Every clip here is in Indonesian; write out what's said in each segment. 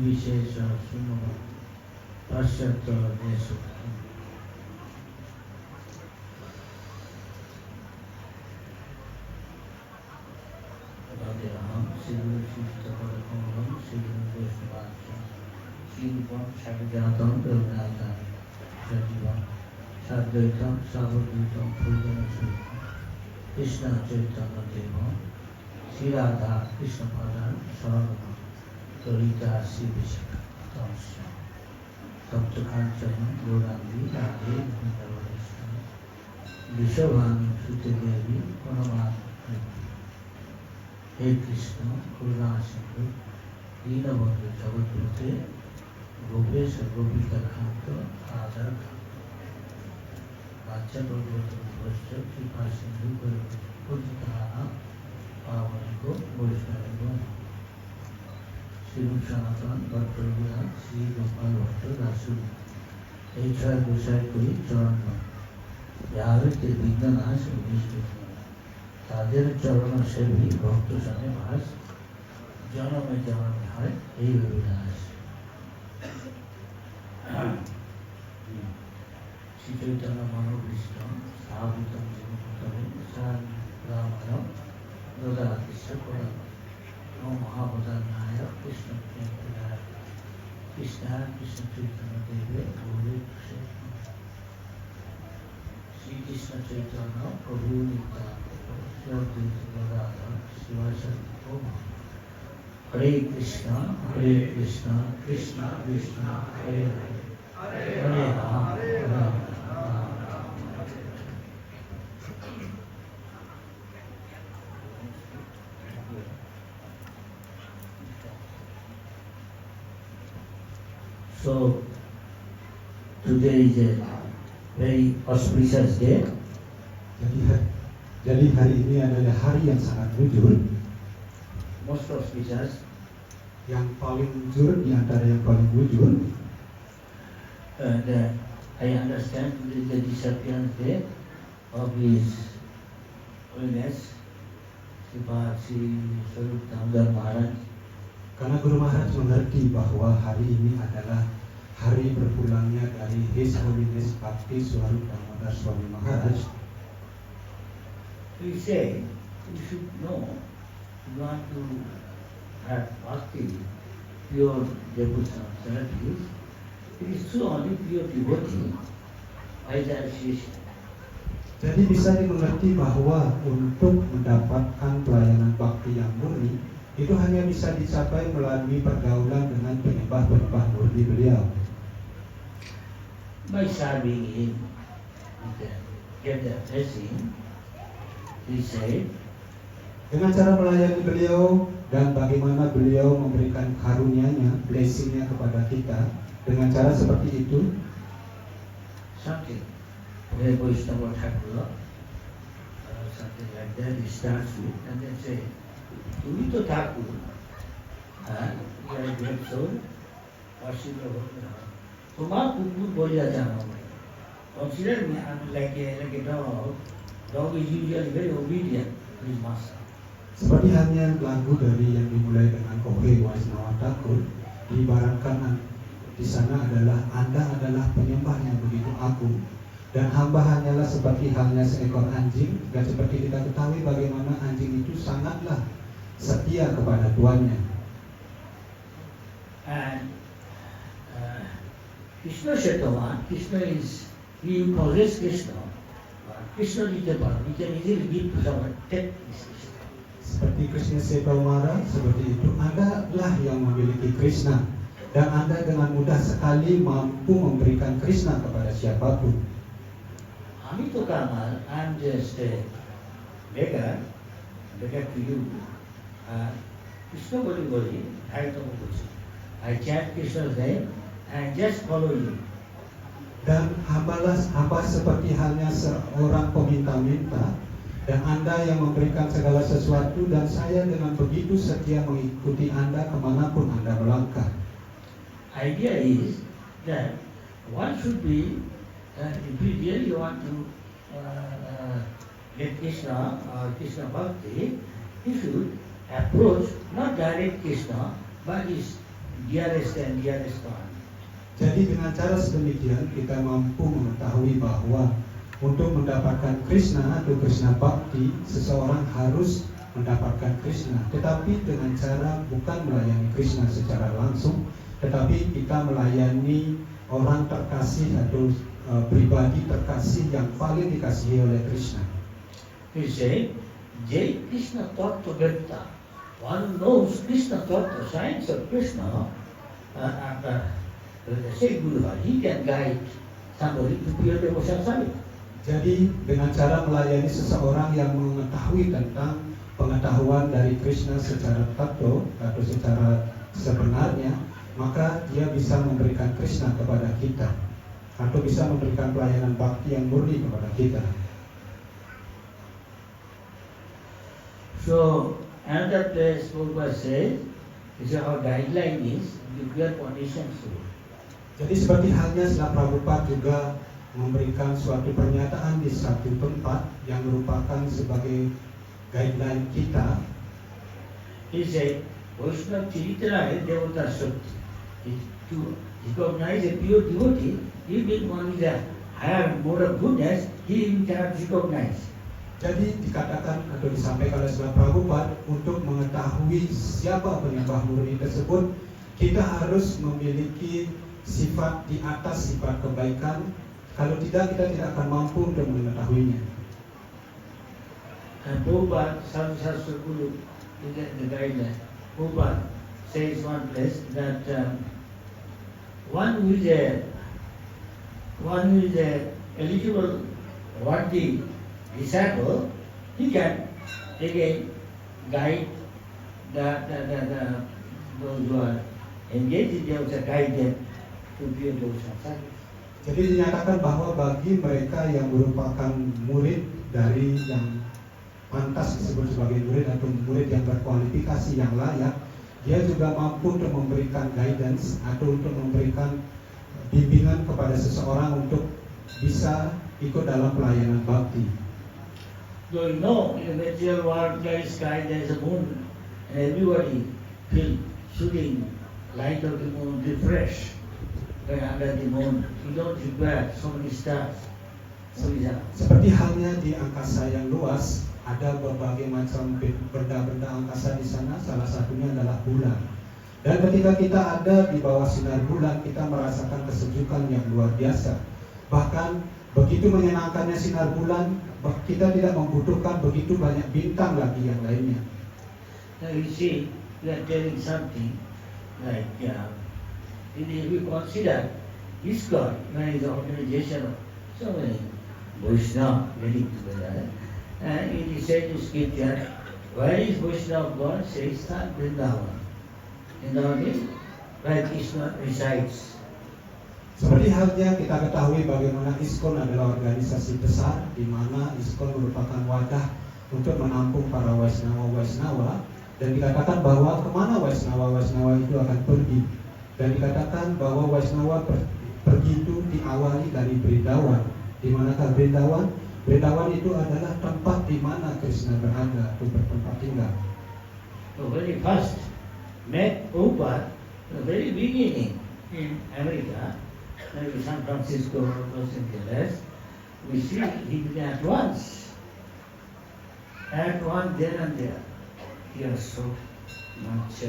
निर्विशेष शून्य पश्चात देश हम श्री शिष्टकमलम श्री वैष्णवाचार्य श्रीरूपम साग्रजातम रघुनाथम सजीवम साद्वैतम सावधूतम फूलनश्रीतम कृष्ण चैतन्य देवम श्री राधा कृष्ण पदान शरणम कविता श्री विशाखम तप्त कांचन गौरांगी राधे वृंदावन विश्वभानु सुते देवी परमात्मा हे कृष्ण करुणा सिंधु दीनबंधु जगतपते गोपेश गोपिका कांत आदर बाचा भगवत कृपा सिंधु पूजिता पावन को वैष्णव श्री सनातन भट्ट श्री गोपाल भट्ट दासु এই ছয় গোসাই করি চরণ যাহাতে বিঘ্ন নাশ নিষ্ঠিত তাদের চরণ সেবী ভক্ত সনে ভাস জনমে জনমে হয় এই অভিলাষ শ্রী চৈতন্য মনোভীষ্ট স্থাপিতম জীবনে সার রামায়ণ দদাতিষ্ঠ করা महावदान्याय कृष्ण प्रेमप्रदाय कृष्ण कृष्ण चैतन्य देवे गौरी श्री कृष्ण चैतन्य प्रभु नित्यानंद गदाधर शिवाचार्य हरे कृष्ण कृष्ण कृष्ण हरे हरे हरे राम Ram So today is a very auspicious day. Jadi hari ini adalah hari yang sangat mujur. Most auspicious. Yang paling mujur di antara yang paling mujur. And I understand today is the disappearance day of His Holiness Sri Swarup Damodar Maharaj. Karena Guru Maharaj mengerti bahwa hari ini adalah hari berpulangnya dari His Holiness Bhakti Swarup Damodar Swami Maharaj. We say, you should know, you want to have bhakti, pure devotion, service, it is true only pure devotee, as association. Jadi bisa dimengerti bahwa untuk mendapatkan pelayanan bakti yang murni itu hanya bisa dicapai melalui pergaulan dengan penyembah-penyembah murni beliau. By serving him, you can get the blessing. He said, dengan cara melayani beliau dan bagaimana beliau memberikan karunia-Nya, blessing-Nya kepada kita, dengan cara seperti itu. Something, where Vaishnava Thakur, something like that, he starts with, and then say, তুমি তো ঠাকুর, তোমার কুকুর বলিয়া জানো। Consider me like a dog. Dog is usually very obedient to his master. Seperti halnya lagu dari yang dimulai dengan Ohe Vaishnava Thakur, diibaratkan di sana adalah Anda adalah penyembah yang begitu agung dan hamba hanyalah seperti halnya seekor anjing, dan seperti kita ketahui bagaimana anjing itu sangatlah setia kepada tuannya. And Krishna Shetavan, Krishna is, he possesses Krishna. Krishna is the one, we can easily give to someone, take this Krishna. Seperti Krishna Setawara, seperti itu Anda lah yang memiliki Krishna, dan Anda dengan mudah sekali mampu memberikan Krishna kepada siapapun. Ami to Kamal, I am just a beggar to you. Krishna Boli Boli, I chant Krishna's name and just follow you. Dan hamba seperti halnya seorang peminta-minta, dan Anda yang memberikan segala sesuatu, dan saya dengan begitu setia mengikuti Anda kemanapun Anda melangkah. Idea is that one should be, if you really want to get Krishna or Krishna Bhakti, he should approach not direct Krishna, but his dearest and dearest one. Jadi dengan cara sedemikian kita mampu mengetahui bahwa untuk mendapatkan Krishna atau Krishna Bhakti, seseorang harus mendapatkan Krishna. Tetapi dengan cara bukan melayani Krishna secara langsung, tetapi kita melayani orang terkasih atau pribadi terkasih yang paling dikasihi oleh Krishna. He said, Jai Krishna Tattva Vedta. One knows Krishna Tattva, science of Krishna, say Guru, he can guide somebody to pure devotion service. Jadi dengan cara melayani seseorang yang mengetahui tentang pengetahuan dari Krishna secara tattva atau secara sebenarnya, maka dia bisa memberikan Krishna kepada kita atau bisa memberikan pelayanan bakti yang murni kepada kita. So another place Prabhupada says, our guideline is to pure conditions. Jadi seperti halnya Srila Prabhupada juga memberikan suatu pernyataan di satu tempat yang merupakan sebagai guideline kita. He said, Vaishnava Charitra is Devata Shakti. To recognize a pure devotee, even one with a higher mode of goodness, he cannot recognize. Jadi dikatakan atau disampaikan oleh Srila Prabhupada, untuk mengetahui siapa penyembah murni tersebut, kita harus memiliki sifat di atas sifat kebaikan. Kalau tidak, kita tidak akan mampu untuk mengetahuinya. And Prabhupada, Sadhu Guru, in the guideline, Prabhupada says one place that one who is eligible worthy disciple, he can again guide those who are engaged in devotion, guide them to pure devotion service. Jadi dinyatakan bahwa bagi mereka yang merupakan murid dari yang pantas disebut sebagai murid atau murid yang berkualifikasi yang layak, dia juga mampu untuk memberikan guidance atau untuk memberikan bimbingan kepada seseorang untuk bisa ikut dalam pelayanan bakti. So you know, in the material world there is sky, there is a moon, and everybody feel shooting light of the moon, refresh. Under the moon, you don't require so many stars. Seperti halnya di angkasa yang luas, ada berbagai macam benda-benda angkasa di sana, salah satunya adalah bulan. Dan ketika kita ada di bawah sinar bulan, kita merasakan kesejukan yang luar biasa. Bahkan begitu menyenangkannya sinar bulan, kita tidak membutuhkan begitu banyak bintang lagi yang lainnya. Now you see, we are telling something like, if we consider ISKCON, is the organization of so many Vaishnava getting together, and it is said in scripture, where is Vaishnava God? Says Vrindavan. Vrindavan is where Krishna resides. Seperti halnya kita ketahui bagaimana ISKCON adalah organisasi besar, di mana ISKCON merupakan wadah untuk menampung para Vaishnava, dan dikatakan bahwa kemana Vaishnava itu akan pergi. Dan dikatakan bahwa Vaishnava pergi itu diawali dari Vrindavan. Di manakah Vrindavan? Vrindavan itu adalah tempat di mana Krishna berada atau bertempat tinggal. So when he first met Prabhupada, the very beginning in America, maybe San Francisco or Los Angeles, we see he began at once there and there. He was so much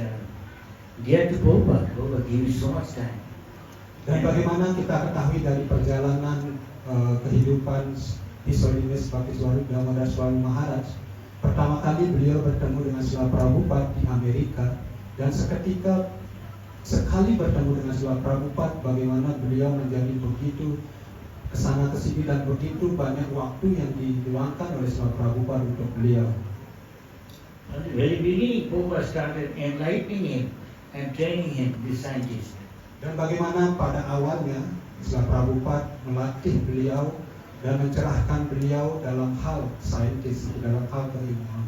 dear to Prabhupada. Prabhupada gave so much time. Dan bagaimana kita ketahui dari perjalanan kehidupan His Holiness Bhaktiswarup Damodar Swami Maharaj, pertama kali beliau bertemu dengan Srila Prabhupada di Amerika, dan seketika sekali bertemu dengan Srila Prabhupada, bagaimana beliau menjadi begitu kesana kesini dan begitu banyak waktu yang diluangkan oleh Srila Prabhupada untuk beliau. At the very beginning, Prabhupada started enlightening him and training him, the scientist. Dan bagaimana pada awalnya Srila Prabhupada melatih beliau dan mencerahkan beliau dalam hal saintis, dalam hal keilmuan.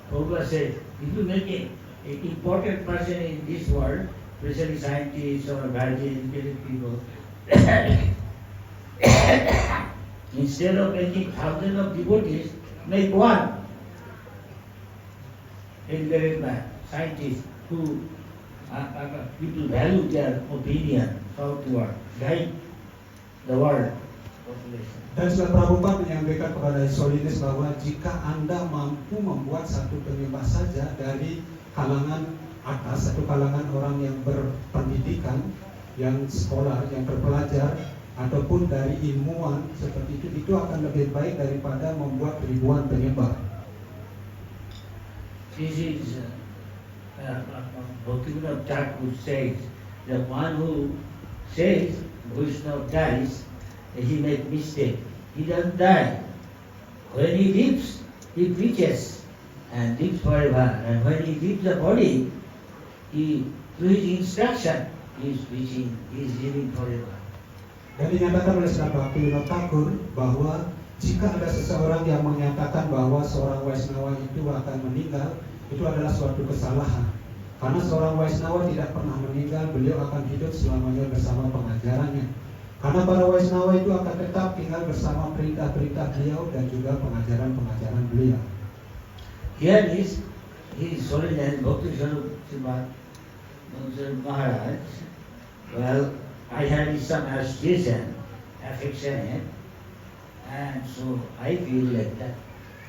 Prabhupada said, if you make an important person in this world, especially scientists or very educated people, instead of making thousands of devotees, make one educated man, scientist, who people value their opinion, how to guide the world population. Dan Srila Prabhupada menyampaikan kepada His Holiness bahwa jika Anda mampu membuat satu penyembah saja dari kalangan atas, satu kalangan orang yang berpendidikan, yang sekolah, yang terpelajar, ataupun dari ilmuwan seperti itu akan lebih baik daripada membuat ribuan penyembah. This is Bhaktivinoda Thakur says, the one who says Vaishnava dies, he makes mistake. He doesn't die. When he lives, he preaches and lives forever. And when he leaves the body, he, through his instruction, he is preaching, he is living forever. Dan dinyatakan oleh Srila Bhaktivinoda Thakur bahwa jika ada seseorang yang menyatakan bahwa seorang Vaishnava itu akan meninggal, itu adalah suatu kesalahan. Karena seorang Vaishnava tidak pernah meninggal, beliau akan hidup selamanya bersama pengajarannya. Karena para Vaishnava itu akan tetap tinggal bersama perintah-perintah beliau dan juga pengajaran-pengajaran beliau. Here is His Holiness Bhakti Swarup Maharaj. Well, I had some association, affection, and so I feel like that.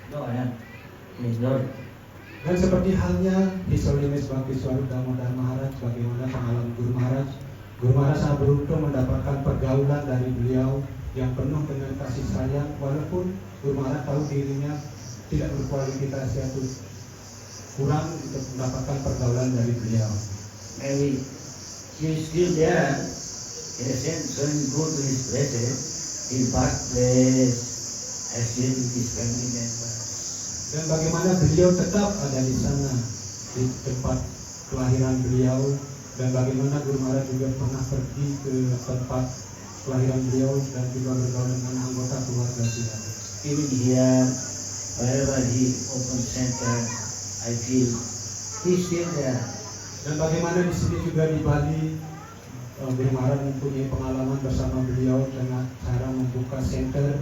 No, I am ignored. Dan seperti halnya His Holiness Bhakti Swarup Damodar Maharaj, bagaimana pengalaman Guru Maharaj. Guru Maharaj sangat beruntung mendapatkan pergaulan dari beliau yang penuh dengan kasih sayang, walaupun Guru Maharaj tahu dirinya tidak berkualifikasi atau kurang untuk mendapatkan pergaulan dari beliau. Maybe he is still there. In a sense, when we go to his places, his birthplace, associate with his family members. Dan bagaimana beliau tetap ada di sana, di tempat kelahiran beliau, dan bagaimana Guru Maharaj juga pernah pergi ke tempat kelahiran beliau dan juga bergaul dengan anggota keluarga beliau. Even here, wherever he opens center, I feel he's still there. Dan bagaimana di sini juga di Bali, Guru Maharaj mempunyai pengalaman bersama beliau dengan cara membuka center,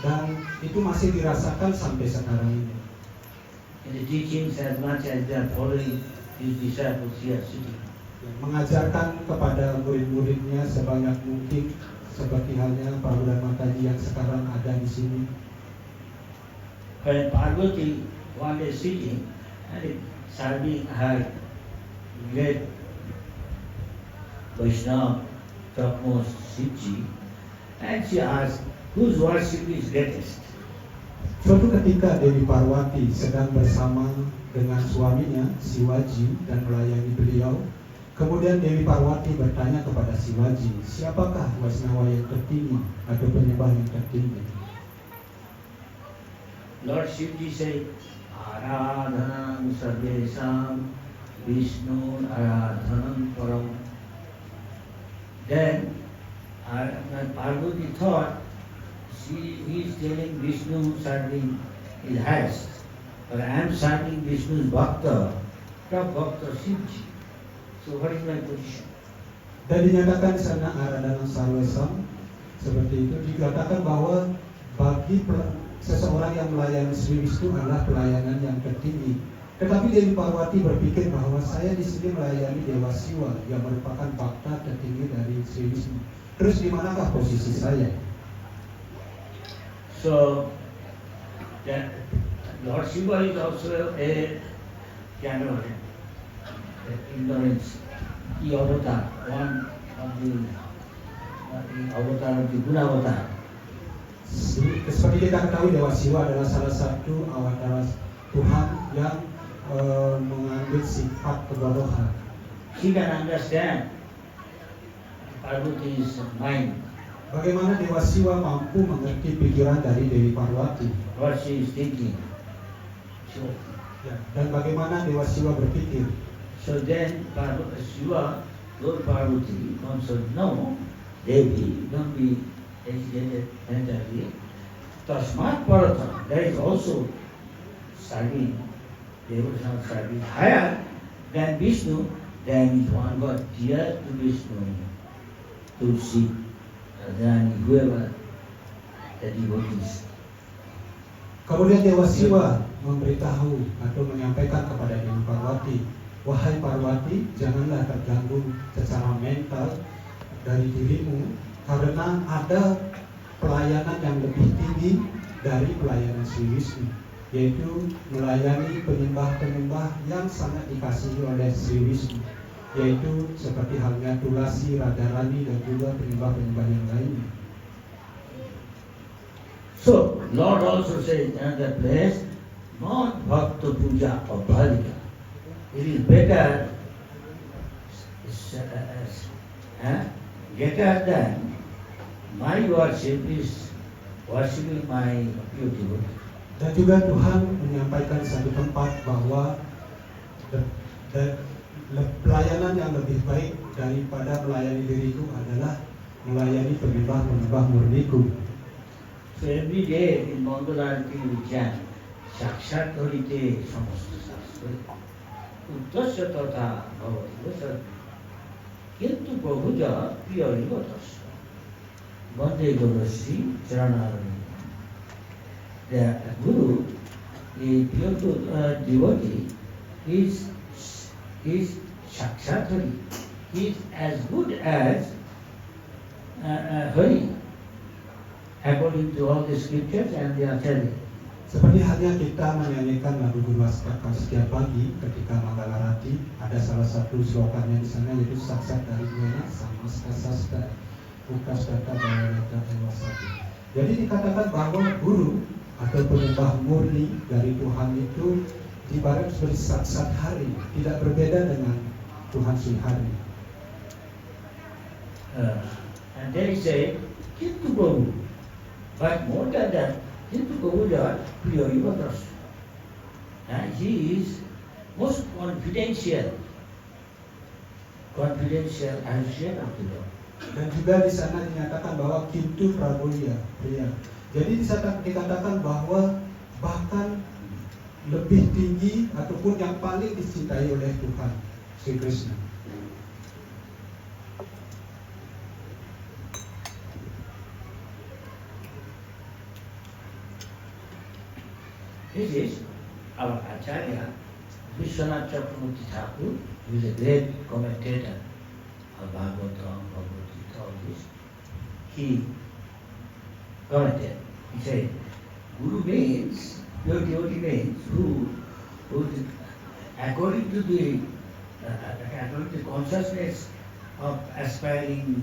dan itu masih dirasakan sampai sekarang ini. In the teachings, as much as they are following his disciples here sitting. Mengajarkan kepada murid-muridnya sebanyak mungkin, seperti halnya Prabhu dan Mataji yang sekarang ada di sini. When Parvati one day sitting and serving her great Vaishnava topmost Shivji, and she asked, whose worship is greatest? Suatu ketika Dewi Parwati sedang bersama dengan suaminya Shivaji dan melayani beliau. Kemudian Dewi Parwati bertanya kepada Shivaji, siapakah Vaishnava yang tertinggi atau penyembah yang tertinggi? Lord Shivji said, Aradhanam Sarvesam Vishnu Aradhanam Param. Then Parvati thought he is telling Vishnu serving is highest, but I am serving Vishnu's Bhakta, top Bhakta Shivji. So what is my position? Dan dinyatakan di sana Aradhanam Sarvesam, seperti itu dikatakan bahwa bagi seseorang yang melayani Sri Vishnu adalah pelayanan yang tertinggi. Tetapi Dewi Parwati berpikir bahwa saya di sini melayani Dewa Siwa yang merupakan bhakta tertinggi dari Sri Vishnu. Terus di manakah posisi saya? So that Lord Shiva is also a ignorance. He avatar, one of the avatar of the Buddha avatar. Seperti kita ketahui, Dewa Siwa adalah salah satu avatar Tuhan yang mengambil sifat kebodohan. She can understand Parvati's mind, Bagaimana Dewa Siwa mampu mengerti pikiran dari Dewi Parwati? what she is thinking. So, Ya, dan bagaimana Dewa Siwa berpikir? so then Shiva told Parvati, also, no, Devi, don't be agitated mentally. Tasmat Paratam, there is also serving, devotional serving higher than Vishnu, then is one God dear to Vishnu, to see, than whoever the devotees. Kemudian Dewa Siwa memberitahu atau menyampaikan kepada Dewi Parwati wahai Parwati, janganlah terganggu secara mental dari dirimu, karena ada pelayanan yang lebih tinggi dari pelayanan Sri Wisnu, yaitu melayani penyembah-penyembah yang sangat dikasihi oleh Sri Wisnu, yaitu seperti halnya Tulasi, Radharani, dan juga penyembah-penyembah yang lainnya. So, Lord also says in another place, not Bhakta Puja or Bhalika. It is better, greater than my worship is worshiping my pure devotee. Dan juga Tuhan menyampaikan di satu tempat bahwa pelayanan yang lebih baik daripada melayani diriku adalah melayani penyembah-penyembah murniku. So every day in Mangalarati we chant Sakshat Harite Samasta Shastra Uttasya Tata Bhavati Vasat Kintu Prabhuja Priyariva Tasya Bande Gurusri Charanarani. The Guru, the pure devotee, is Sakshat Hari. He is as good as Hari, according to all the scriptures and the Acharya. Seperti halnya kita menyanyikan lagu Guru Aspaka setiap pagi ketika Mangalarati, ada salah satu slogannya di sana yaitu Saksat dari Wena Samasta Sasta Ukas Data Bawalata Ewasati. Jadi dikatakan bahwa guru atau penyembah murni dari Tuhan itu ibarat seperti saksat hari, tidak berbeda dengan Tuhan Sri Hari. And then he said, Kintu Prabhu. But more than that, Kintu Prabhu Priyariva Tasya. And he is most confidential associate of the Lord. Dan juga di sana dinyatakan bahwa Kintu Praboya, pria. Jadi dikatakan bahwa bahkan lebih tinggi ataupun yang paling dicintai oleh Tuhan Sri Krishna. This is our Acharya Vishwanath Chakravarti Thakur, who is a great commentator of Bhagavatam, Bhagavad Gita, all this. He commented. He said, Guru means, pure devotee means, who according to the consciousness of aspiring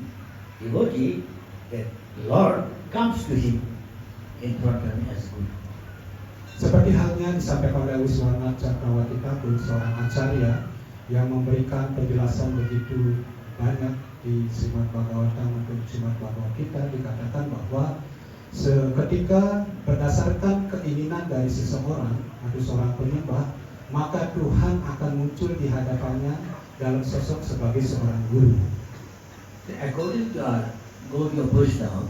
devotee, the Lord comes to him in front of him as Guru. Seperti halnya disampaikan oleh Vishwanath Chakravarti Thakur, seorang acarya yang memberikan penjelasan begitu banyak di Srimad Bhagavatam atau Srimad Bhagavad Gita, dikatakan bahwa seketika berdasarkan keinginan dari seseorang atau seorang penyembah, maka Tuhan akan muncul di hadapannya dalam sosok sebagai seorang guru. According to our Gaudiya Vaishnava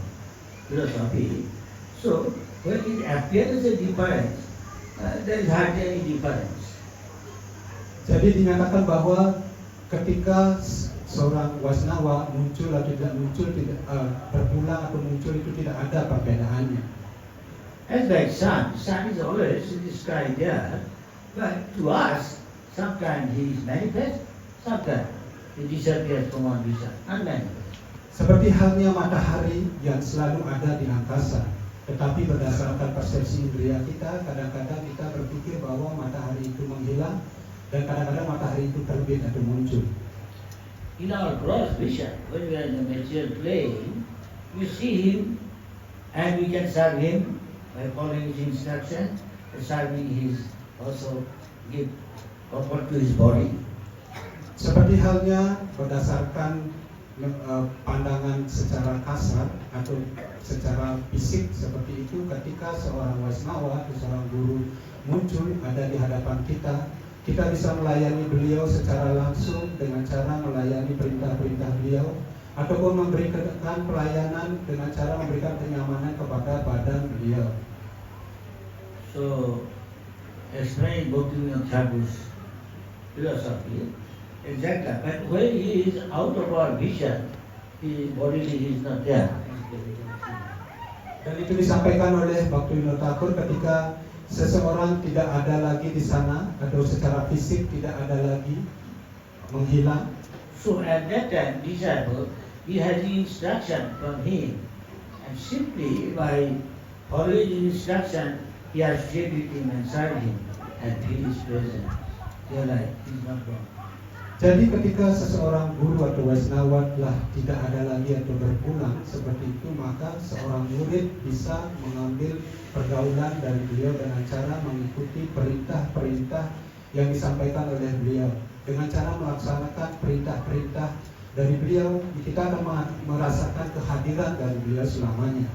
philosophy, so when it appears as a difference, there is hardly any difference. Jadi dinyatakan bahwa ketika seorang Vaishnava muncul atau tidak muncul, tidak berpulang atau muncul, itu tidak ada perbedaannya. As like sun is always in the sky there, but to us, sometimes he is manifest, sometimes he disappears from our vision, unmanifest. Seperti halnya matahari yang selalu ada di angkasa, tetapi berdasarkan persepsi indera kita, kadang-kadang kita berpikir bahwa matahari itu menghilang, dan kadang-kadang matahari itu terbit atau muncul. In our gross vision, when we are in the material plane, we see him and we can serve him by following his instruction, serving his, also give comfort to his body. Seperti halnya berdasarkan pandangan secara kasar atau secara fisik seperti itu, ketika seorang Vaishnava atau seorang guru muncul ada di hadapan kita, kita bisa melayani beliau secara langsung dengan cara melayani perintah-perintah beliau, ataupun memberikan pelayanan dengan cara memberikan kenyamanan kepada badan beliau. So, explain Bhaktivinoda Thakur's philosophy, exactly. But when he is out of our vision, he bodily he is not there. Dan itu disampaikan oleh Bhaktivinoda Thakur ketika seseorang tidak ada lagi di sana atau secara fisik tidak ada lagi, menghilang. So at that time, disciple, he had the instruction from him, and simply by following the instruction, he has stayed with him and served him and feel his presence. You're right, he's not wrong. Jadi ketika seseorang guru atau Waisnawa telah tidak ada lagi atau berpulang seperti itu, maka seorang murid bisa mengambil pergaulan dari beliau dengan cara mengikuti perintah-perintah yang disampaikan oleh beliau. Dengan cara melaksanakan perintah-perintah dari beliau, kita akan merasakan kehadiran dari beliau selamanya.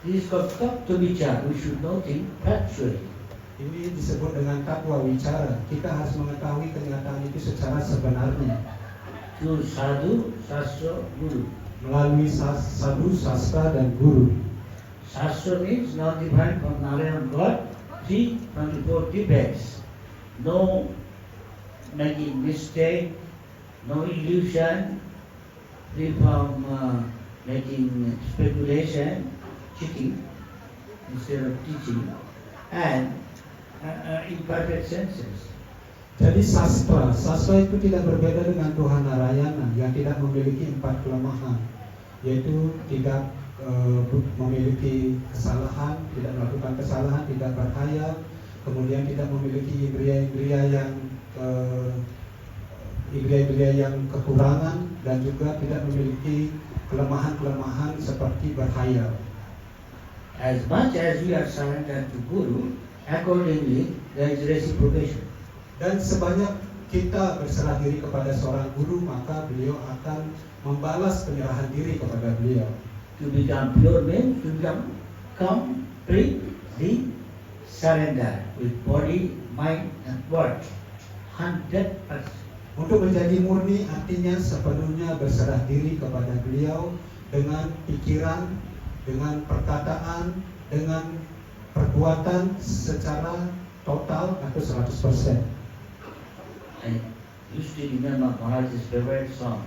This is called Tattva Vichara. We should know things factually. Ini disebut dengan tatwa wicara. Kita harus mengetahui kenyataan itu secara sebenarnya. Through sadhu, sastra, guru. Melalui sadhu, sastra, dan guru. Sastra means not divine from Narayan God, free from the four defects. No making mistake, no illusion, free from making speculation, cheating instead of teaching, and imperfect senses. Jadi sastra itu tidak berbeda dengan Tuhan Narayana yang tidak memiliki 4 kelemahan, yaitu tidak memiliki kesalahan, tidak melakukan kesalahan, tidak berhayal, kemudian tidak memiliki indria-indria yang kekurangan, dan juga tidak memiliki kelemahan-kelemahan seperti berhayal. As much as we are surrendered to Guru, accordingly there is reciprocation. Dan sebanyak kita berserah diri kepada seorang guru, maka beliau akan membalas penyerahan diri kepada beliau. To become pure means to become completely surrender with body, mind and word. 100%. Untuk menjadi murni artinya sepenuhnya berserah diri kepada beliau dengan pikiran, dengan perkataan, dengan perbuatan secara total atau 100%. I used to remember Maharaj's favorite song.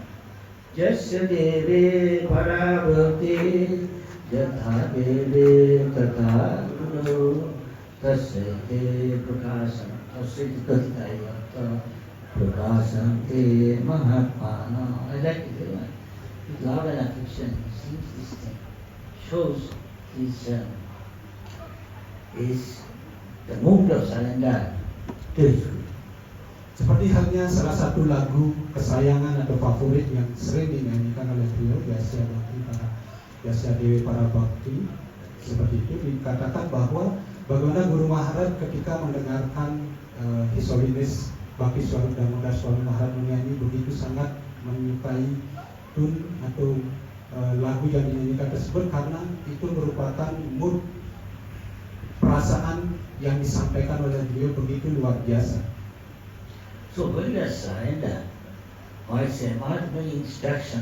Jasya deve parabhakti yatha deve tatha guru tasya te prakasam tasya tatha prakasam te mahatmana. I like it. With love and affection, he sings this thing. Shows is the mood of surrender to his Guru. Seperti halnya salah satu lagu kesayangan atau favorit yang sering dinyanyikan oleh beliau, Jasya Dewi Parabhakti. Seperti itu dikatakan bahwa bagaimana Guru Maharaj ketika mendengarkan His Holiness Bhakti Swarup Damodar Swami Maharaj menyanyi begitu sangat menyukai tune atau lagu yang dinyanyikan tersebut, karena itu merupakan mood perasaan yang disampaikan oleh beliau begitu luar biasa. So when we are surrender, I say, Maharaj my instruction.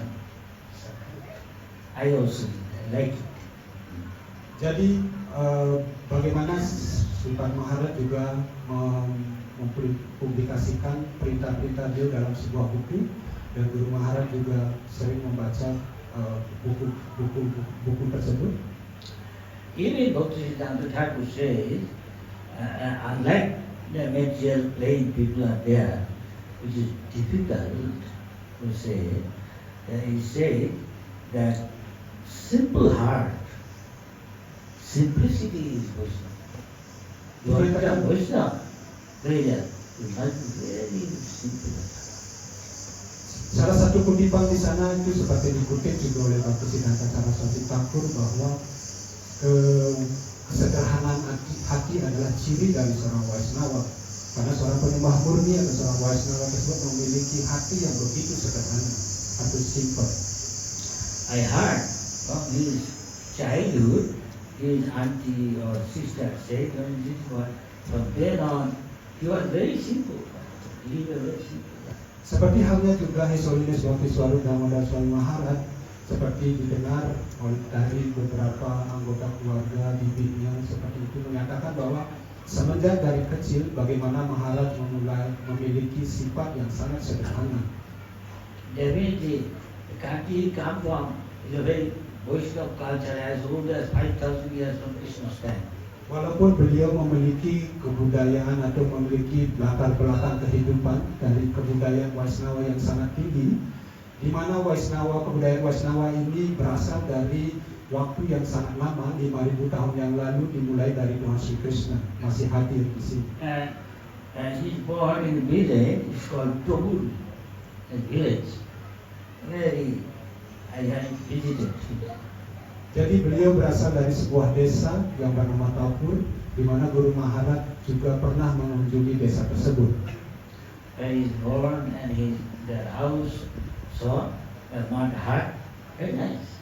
I also like it. Jadi bagaimana Sultan Maharaj juga mempublikasikan perintah-perintah beliau dalam sebuah buku, dan Guru Maharaj juga sering membaca buku tersebut. Even Bhaktisiddhanta Thakur says, unlike the material plain people are there, which is difficult to say, he said that simple heart, simplicity is Vaishnava. You are a Vaishnava, prayer, you must be very simple. Salah satu kutipan di sana itu seperti dikutip juga oleh Bhaktisiddhanta Saraswati Thakur bahwa kesederhanaan hati adalah ciri dari seorang Waisnawa. Karena seorang penyembah murni atau seorang Waisnawa tersebut memiliki hati yang begitu sederhana atau simple. I heard from his childhood, his auntie or sister said, this one, from then on, he was very simple. He was very simple. Seperti halnya juga His Holiness Bhakti Swarup Damodar Swami Maharaj, seperti didengar dari beberapa anggota keluarga bibitnya seperti itu, menyatakan bahwa semenjak dari kecil bagaimana Maharaj memulai memiliki sifat yang sangat sederhana. Definitely, the country come from is a very Vaishnava culture as old as 5,000 years from Krishna's time. Walaupun beliau memiliki kebudayaan atau memiliki latar belakang kehidupan dari kebudayaan Waisnawa yang sangat tinggi, di mana kebudayaan Waisnawa ini berasal dari waktu yang sangat lama, 5.000 tahun yang lalu, dimulai dari Tuhan Sri Krishna masih hadir di sini. And he's born in a village, it's called Tobul, a village. I visited. Jadi beliau berasal dari sebuah desa yang bernama Tapur, di mana Guru Maharaj juga pernah mengunjungi desa tersebut. He is born and the house saw not hut, very nice.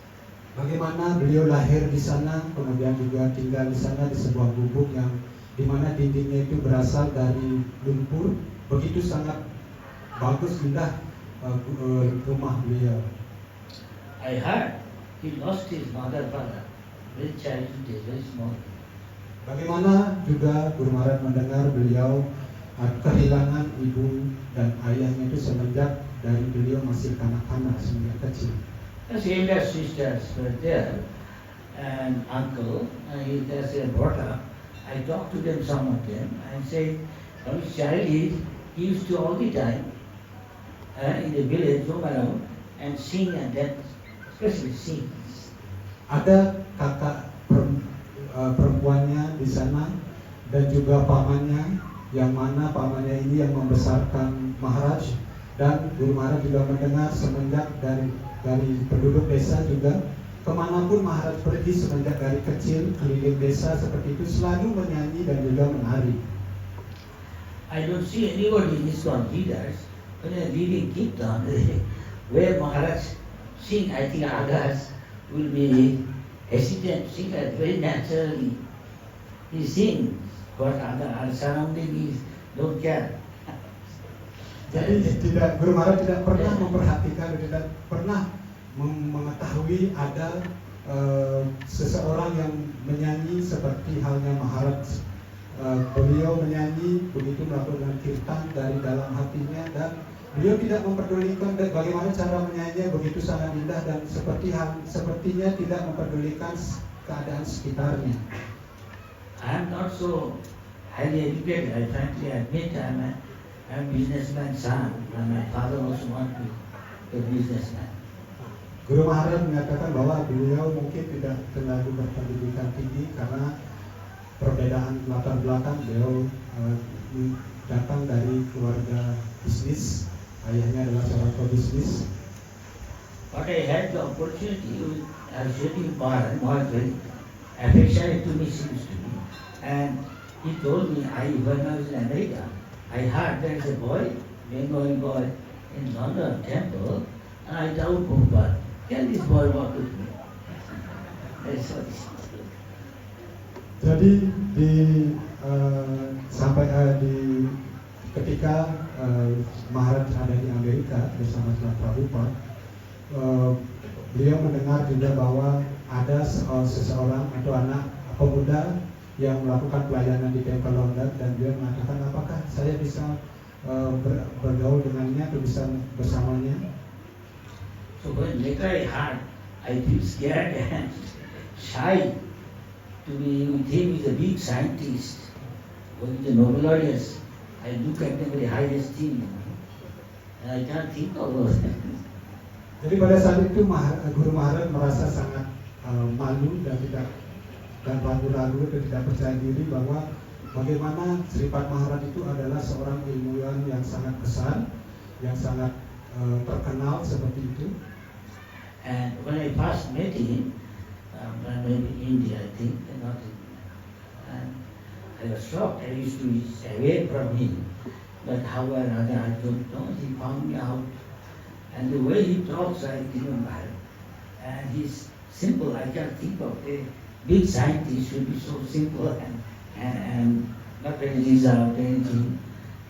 Bagaimana beliau lahir di sana, kemudian juga tinggal di sana di sebuah gubuk yang di mana dindingnya itu berasal dari lumpur, begitu sangat bagus, indah rumah beliau. I heard he lost his mother, father, very childhood, very small. Bagaimana juga Guru Maharaj mendengar beliau kehilangan ibu dan ayahnya itu semenjak dari beliau masih kanak-kanak, semenjak kecil. His elder sisters were there and uncle, he has brought up. I talked to them, some of them, and said, from his childhood, he used to all the time in the village roam around and sing and dance, especially sing. Ada kakak perempuannya di sana dan juga pamannya, yang mana pamannya ini yang membesarkan Maharaj, dan Guru Maharaj juga mendengar semenjak dari penduduk desa juga, kemanapun Maharaj pergi semenjak dari kecil keliling desa seperti itu selalu menyanyi dan juga menari. I don't see anybody in ISKCON leaders when they are reading Kirtan where Maharaj sing. I think others will be hesitant, sing very naturally. He sings, but other surrounding is don't care. Jadi Guru Maharaj tidak pernah memperhatikan, tidak pernah mengetahui ada seseorang yang menyanyi seperti halnya Maharaj. Beliau menyanyi begitu, melakukan kirtan dari dalam hatinya, dan beliau tidak memperdulikan bagaimana cara menyanyinya begitu sangat indah, dan sepertinya tidak memperdulikan keadaan sekitarnya. I am not so highly educated. I frankly admit I'm a businessman's son, and my father also wants me a businessman. Guru Maharaj menyatakan bahwa beliau mungkin tidak terlalu berpendidikan tinggi karena perbedaan latar belakang. Beliau datang dari keluarga bisnis, ayahnya adalah seorang pebisnis. But I had the opportunity with Sri Maharaj was very affectionate to me, seems to me, and he told me, when I was in America, I heard there is a boy, Bengali boy, in London temple, and I told Prabhupada, can this boy walk with me? That's what he said. Jadi ketika Maharaj ada di Amerika bersama Srila Prabhupada, beliau mendengar juga bahwa ada seseorang atau anak pemuda yang melakukan pelayanan di Temple London, dan beliau mengatakan, apakah saya bisa bergaul dengannya atau bisa bersamanya? So when later I heard, I feel scared and shy to be with him. He's a big scientist, one of the Nobel laureates. I look at them very high esteem, and I can't think of it. Jadi pada saat itu Guru Maharaj merasa sangat malu dan ragu-ragu dan tidak percaya diri bahwa bagaimana Sripad Maharaj itu adalah seorang ilmuwan yang sangat besar, yang sangat terkenal seperti itu. And when I first met him, maybe in India, I think, not in, and I was shocked. I used to be away from him, but however, I don't know. He found me out, and the way he talks, I remember. And he's simple. I can't think of a big scientist should be so simple and not very reserved, anything,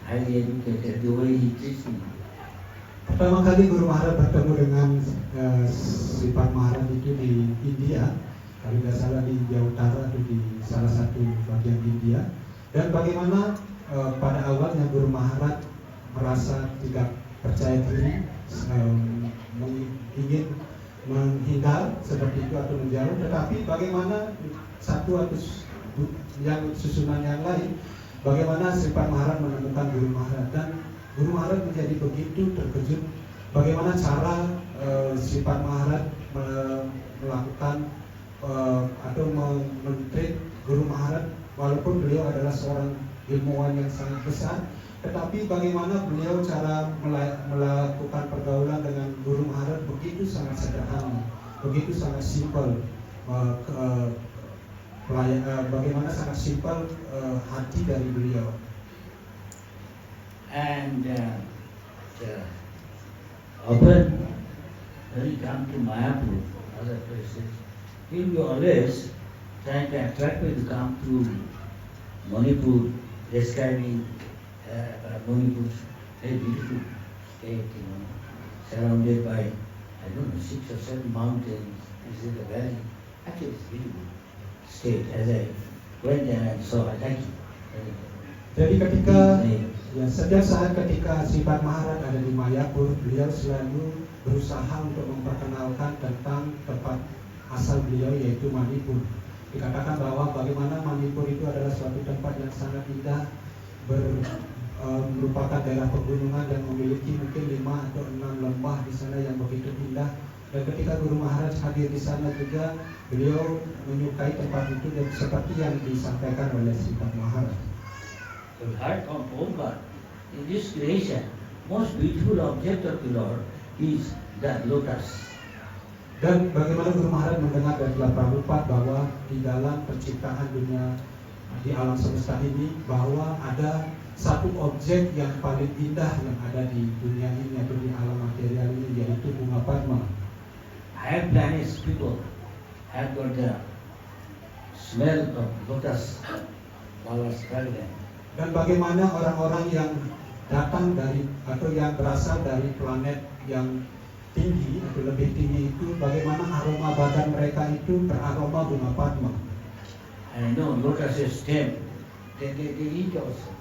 highly educated. The way he treats me. Pertama kali Guru Maharaj bertemu dengan Sripad Maharaj itu di India, kalau tidak salah di India Utara atau di salah satu bagian India, dan bagaimana pada awalnya Guru Maharaj merasa tidak percaya diri, ingin menghindar seperti itu atau menjauh, tetapi bagaimana satu atau yang susunan yang lain, bagaimana Sripat Maharaj menemukan Guru Maharaj, dan Guru Maharaj menjadi begitu terkejut bagaimana cara Sripat Maharaj melakukan atau mentreat Guru Maharaj, walaupun beliau adalah seorang ilmuwan yang sangat besar, tetapi bagaimana beliau cara melakukan pergaulan dengan Guru Maharaj begitu sangat sederhana, begitu sangat simpel, bagaimana sangat simpel hati dari beliau. And often when you come to Mayapur, other places, he will be always trying to attract me to come to Manipur, describing Manipur's very beautiful state, surrounded by, I don't know, 6 or 7 mountains. This is a valley. Actually, it's a beautiful state. As I went there and saw, I like it. Jadi ketika setiap saat ketika Sripat Maharaj ada di Mayapur, beliau selalu berusaha untuk memperkenalkan tentang tempat asal beliau, yaitu Manipur. Dikatakan bahwa bagaimana Manipur itu adalah suatu tempat yang sangat indah, merupakan daerah pegunungan dan memiliki mungkin 5 atau 6 lembah di sana yang begitu indah. Dan ketika Guru Maharaj hadir di sana juga, beliau menyukai tempat itu dan seperti yang disampaikan oleh Sripat Maharaj. We heard from Prabhupada, in this creation, most beautiful object of the Lord is the lotus. Dan bagaimana Guru Maharaj mendengar dari Prabhupada bahwa di dalam penciptaan dunia di alam semesta ini, bahwa ada satu objek yang paling indah yang ada di dunia ini atau di alam material ini, yaitu bunga Padma. Higher planets people have got the smell of lotus flowers fragrance. Dan bagaimana orang-orang yang datang dari atau yang berasal dari planet yang tinggi atau lebih tinggi itu, bagaimana aroma badan mereka itu beraroma bunga Padma. And lotus is stem, they eat also.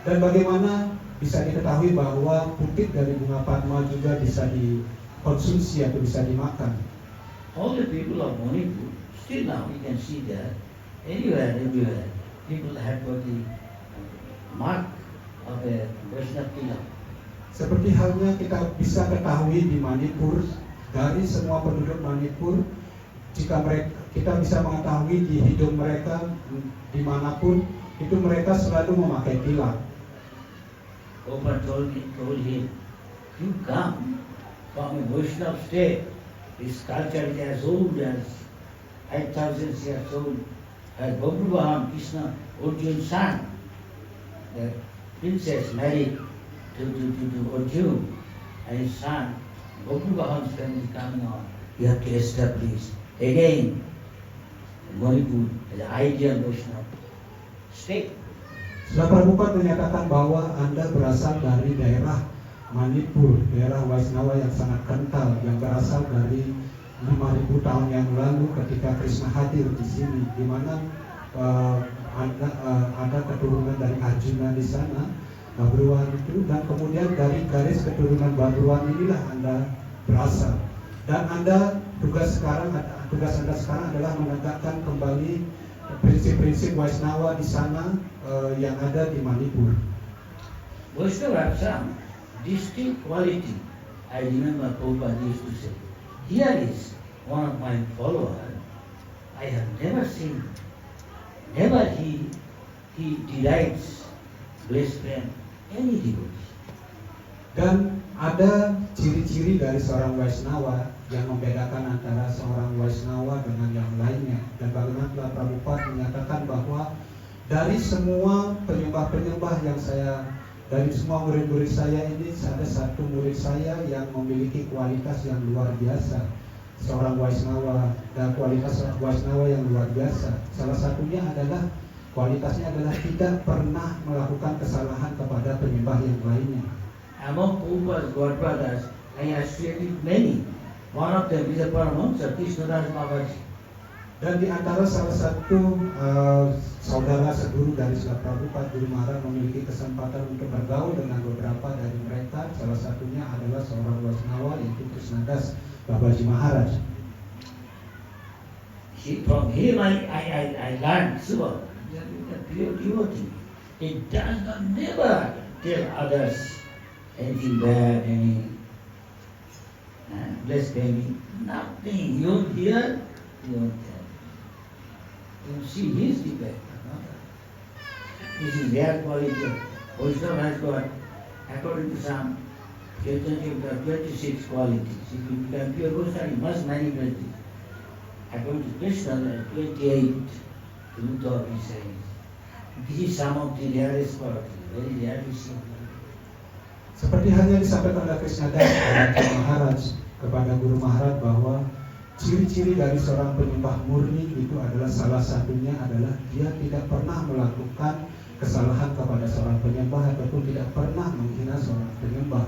Dan bagaimana bisa diketahui bahwa putik dari bunga Padma juga bisa dikonsumsi atau bisa dimakan. All the people of Manipur, still now you can see that everywhere, people have got the mark of a Vaishnava Tilak. Seperti halnya kita bisa ketahui di Manipur, dari semua penduduk Manipur, jika kita bisa mengetahui di hidung mereka dimanapun, itu mereka selalu memakai tilak. Prabhupada told him, you come from a Vaishnava state. This culture is as old as 5,000 years old. As Bhavan Krishna, Arjun's son, the princess married to Arjun, and his son, Bhavan's family coming on. You have to establish again Manipur as an ideal Vaishnava state. Setelah Prabhupada menyatakan bahwa Anda berasal dari daerah Manipur, daerah Vaishnava yang sangat kental, yang berasal dari 5.000 tahun yang lalu ketika Krishna hadir di sini, di mana ada keturunan dari Arjuna di sana, Babruwan itu, dan kemudian dari garis keturunan Babruwan inilah Anda berasal. Dan tugas Anda sekarang adalah menegakkan kembali prinsip-prinsip Vaishnava di sana yang ada di Manipur. Vaishnava have some distinct quality. I remember Prabhupada used to say, here is one of my followers. I have never seen, never he delights, blessed friend, any devotee. Dan ada ciri-ciri dari seorang Vaishnava yang membedakan antara seorang Vaishnava dengan yang lainnya. Dan bagaimana telah Prabhupada menyatakan bahwa dari semua penyembah-penyembah yang dari semua murid-murid saya ini, ada satu murid saya yang memiliki kualitas yang luar biasa. Seorang Vaishnava, dan kualitas Vaishnava yang luar biasa. Salah satunya adalah kualitasnya adalah tidak pernah melakukan kesalahan kepada penyembah yang lainnya. Among Prabhupada's godbrothers, I associated many. One of them is a Paramahamsa, Krishnadas Babaji. Dan di antara salah satu saudara seguru dari Srila Prabhupada, Guru Maharaj memiliki kesempatan untuk bergaul dengan beberapa dari mereka. Salah satunya adalah seorang Vaishnava, yaitu Krishnadas Babaji Maharaj. From him I learned so the pure devotee. It does not never tell others anything bad, any blasphemy, nothing. You won't hear, you won't tell. You see his defect. This is their quality. Vaishnava has got, according to some, Chaitanya, you have 26 qualities. If you become pure Vaishnava, you must manifest it. According to Krishna, there are 28. Ruddha he says. This is some of the rarest qualities, very rarest. Seperti halnya disampaikan oleh Krishna Das kepada Maharaj, kepada Guru Maharaj, bahwa ciri-ciri dari seorang penyembah murni itu adalah salah satunya adalah dia tidak pernah melakukan kesalahan kepada seorang penyembah ataupun tidak pernah menghina seorang penyembah.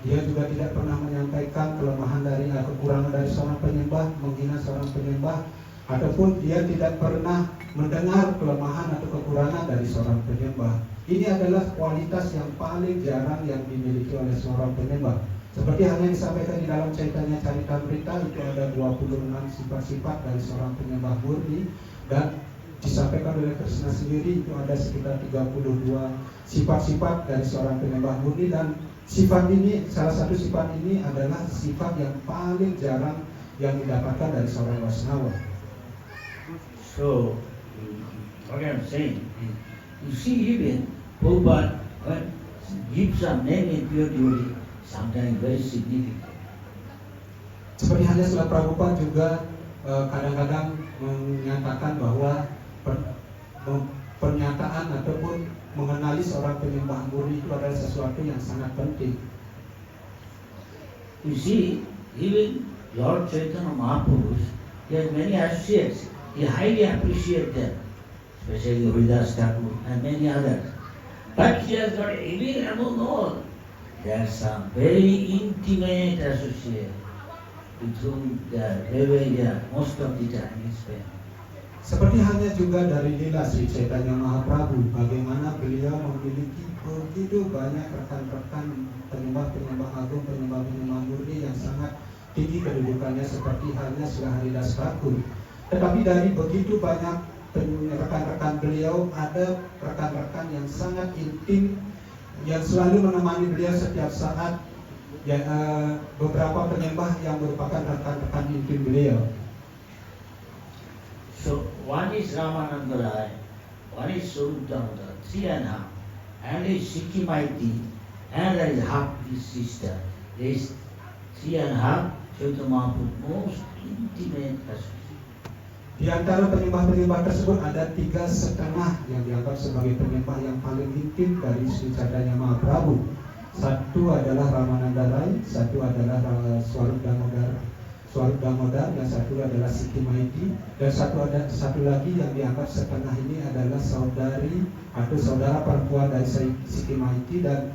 Dia juga tidak pernah menyampaikan kelemahan dari kekurangan dari seorang penyembah, menghina seorang penyembah, ataupun dia tidak pernah mendengar kelemahan atau kekurangan dari seorang penyembah. Ini adalah kualitas yang paling jarang yang dimiliki oleh seorang penyembah. Seperti halnya disampaikan di dalam Caitanya Caritamrita, itu ada 26 sifat-sifat dari seorang penyembah murni, dan disampaikan oleh Krishna sendiri itu ada sekitar 32 sifat-sifat dari seorang penyembah murni, dan sifat ini, salah satu sifat ini adalah sifat yang paling jarang yang didapatkan dari seorang Vaishnava. So, what I'm saying is, you see even Prabhupada gives some name in pure devotee, sometimes very significant. Seperti halnya Srila Prabhupada juga kadang-kadang menyatakan bahwa pernyataan ataupun mengenali seorang penyembah murni itu adalah sesuatu yang sangat penting. You see, even Lord Chaitanya Mahaprabhu, he has many associates. He highly appreciates them, especially Haridas Thakur and many others. But he has got even among all, there are some very intimate associates with whom most of the time he spent. Seperti halnya juga dari lila Sri Chaitanya Mahaprabhu, bagaimana beliau memiliki begitu banyak rekan-rekan penyembah-penyembah agung, penyembah-penyembah murni yang sangat tinggi kedudukannya, seperti halnya Sri Haridas Thakur. Tetapi dari begitu banyak rekan-rekan beliau, ada rekan-rekan yang sangat intim yang selalu menemani beliau setiap saat, ya, beberapa penyembah yang merupakan rekan-rekan intim beliau. So one is Ramananda Rai, one is Swarup Damodar, 3.5, and is Sikhi Maiti, and there is half his sister. There is 3.5, Chaitanya Mahaprabhu, most intimate associate. Di antara penyembah-penyembah tersebut ada 3,5 yang dianggap sebagai penyembah yang paling intim dari Sri Chaitanya Mahaprabhu. Satu adalah Ramananda Rai, satu adalah Swarup Damodar, yang satu adalah Sikhi Maiti, dan satu lagi yang dianggap setengah ini adalah saudari atau saudara perempuan dari Sikhi Maiti. Dan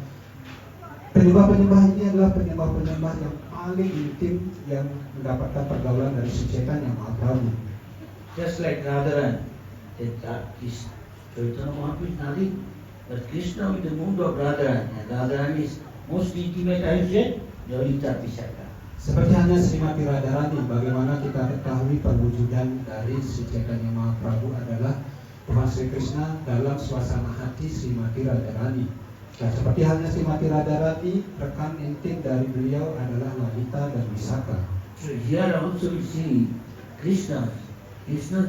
penyembah-penyembah ini adalah penyembah-penyembah yang paling intim yang mendapatkan pergaulan dari Sri Chaitanya Mahaprabhu. Just like Radharan, Chaitanya Mahaprabhu is nothing but Krishna with the mood of Radharan, and Radharan is most intimate associate, Lalita Vishaka. Seperti halnya Srimati Radharani, bagaimana kita ketahui perwujudan dari Sri Chaitanya Mahaprabhu adalah Tuhan Sri Krishna dalam suasana hati Srimati Radharani. Dan seperti halnya Srimati Radharani, rekan intim dari beliau adalah Lalita dan Vishaka. So here also we see Krishna's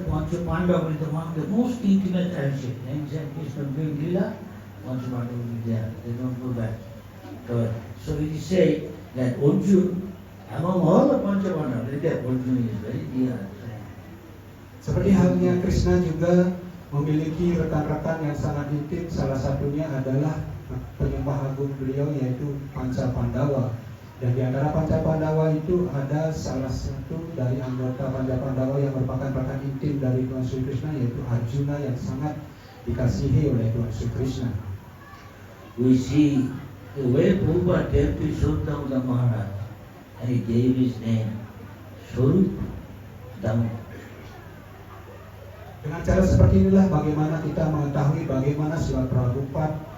Pancha Pandava is among the most intimate associates. Anytime Krishna doing Lila, Pancha Pandava will be there. They don't go back. So we say that Arjuna, among all the Pancha Pandava, Arjuna is very dear. Seperti halnya Krishna juga memiliki rekan-rekan yang sangat intim, salah satunya adalah penyembah agung beliau yaitu Panca Pandawa. Dan di antara Panca Pandawa itu ada salah satu dari anggota Panca Pandawa yang merupakan rekan intim dari Tuhan Sri Krishna, yaitu Arjuna, yang sangat dikasihi oleh Tuhan Sri Krishna. We see the way Prabhupada came to Swarup Damodar Maharaj, and he gave his name Swarup Damodar. Dengan cara seperti inilah bagaimana kita mengetahui bagaimana Srila Prabhupada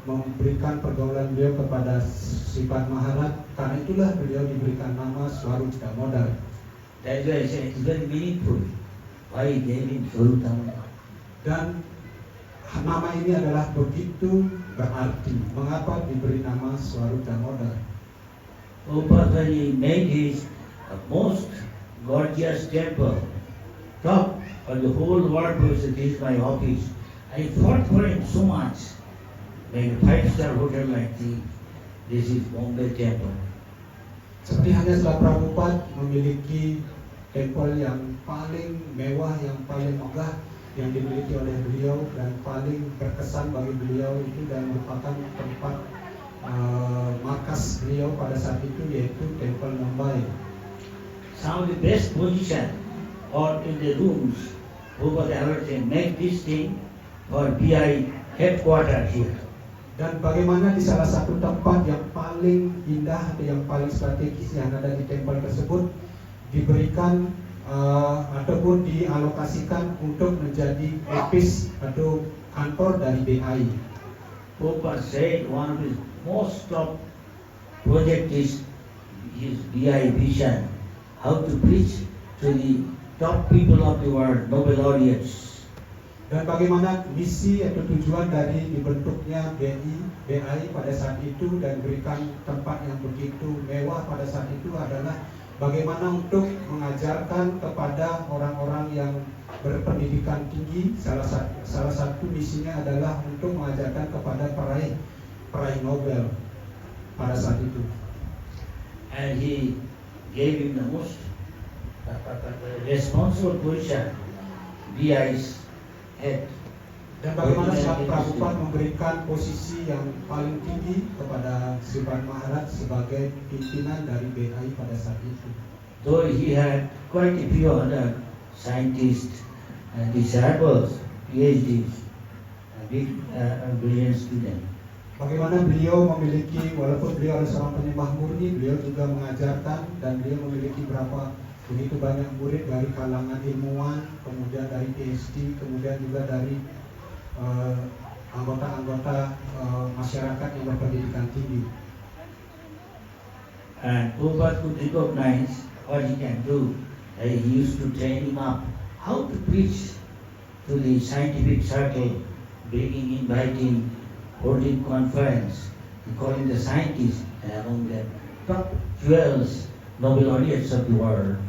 memberikan pergaulan beliau kepada Sifat Maharaj. Karena itulah beliau diberikan nama Swarup Damodar. That's why I say it's very meaningful. Why they mean Swarupdamodar. Dan nama ini adalah begitu berarti. Mengapa diberi nama Swarupdamodar? Prabhupada, when he made his most gorgeous temple, top of the whole world, was this is my office. I fought for him so much. Like a 5-star hotel like this is Bombay temple. Seperti hanya setelah Prabhupada memiliki tempel yang paling mewah, yang paling megah yang dimiliki oleh beliau dan paling berkesan bagi beliau itu dan merupakan tempat markas beliau pada saat itu, yaitu Tempel Mumbai. Some of the best position or in the rooms, Prabhupada ever said, make this thing for BI headquarters here. Dan bagaimana di salah satu tempat yang paling indah atau yang paling strategis yang ada di tempel tersebut diberikan ataupun dialokasikan untuk menjadi office atau kantor dari BI. Prabhupada said one of his most top project is his BI vision, how to preach to the top people of the world, Nobel laureates. Dan bagaimana misi atau tujuan dari dibentuknya BI pada saat itu dan berikan tempat yang begitu mewah pada saat itu adalah bagaimana untuk mengajarkan kepada orang-orang yang berpendidikan tinggi. Salah satu misinya adalah untuk mengajarkan kepada peraih Nobel pada saat itu. And he gave him the most responsible position, BI's head. Dan bagaimana saat Prabhupada memberikan posisi yang paling tinggi kepada Sripad Maharaj sebagai pimpinan dari BI pada saat itu. Though he had quite a few other scientists and disciples, PhDs, brilliant students. Bagaimana beliau memiliki, walaupun beliau adalah seorang penyembah murni, beliau juga mengajarkan dan beliau memiliki begitu banyak murid dari kalangan ilmuwan, kemudian dari PhD, kemudian juga dari anggota-anggota masyarakat yang berpendidikan tinggi. And Prabhupada could recognize what he can do. He used to train him up how to preach to the scientific circle, inviting, holding conference, and calling the scientists among the top jewels, Nobel laureates of the world.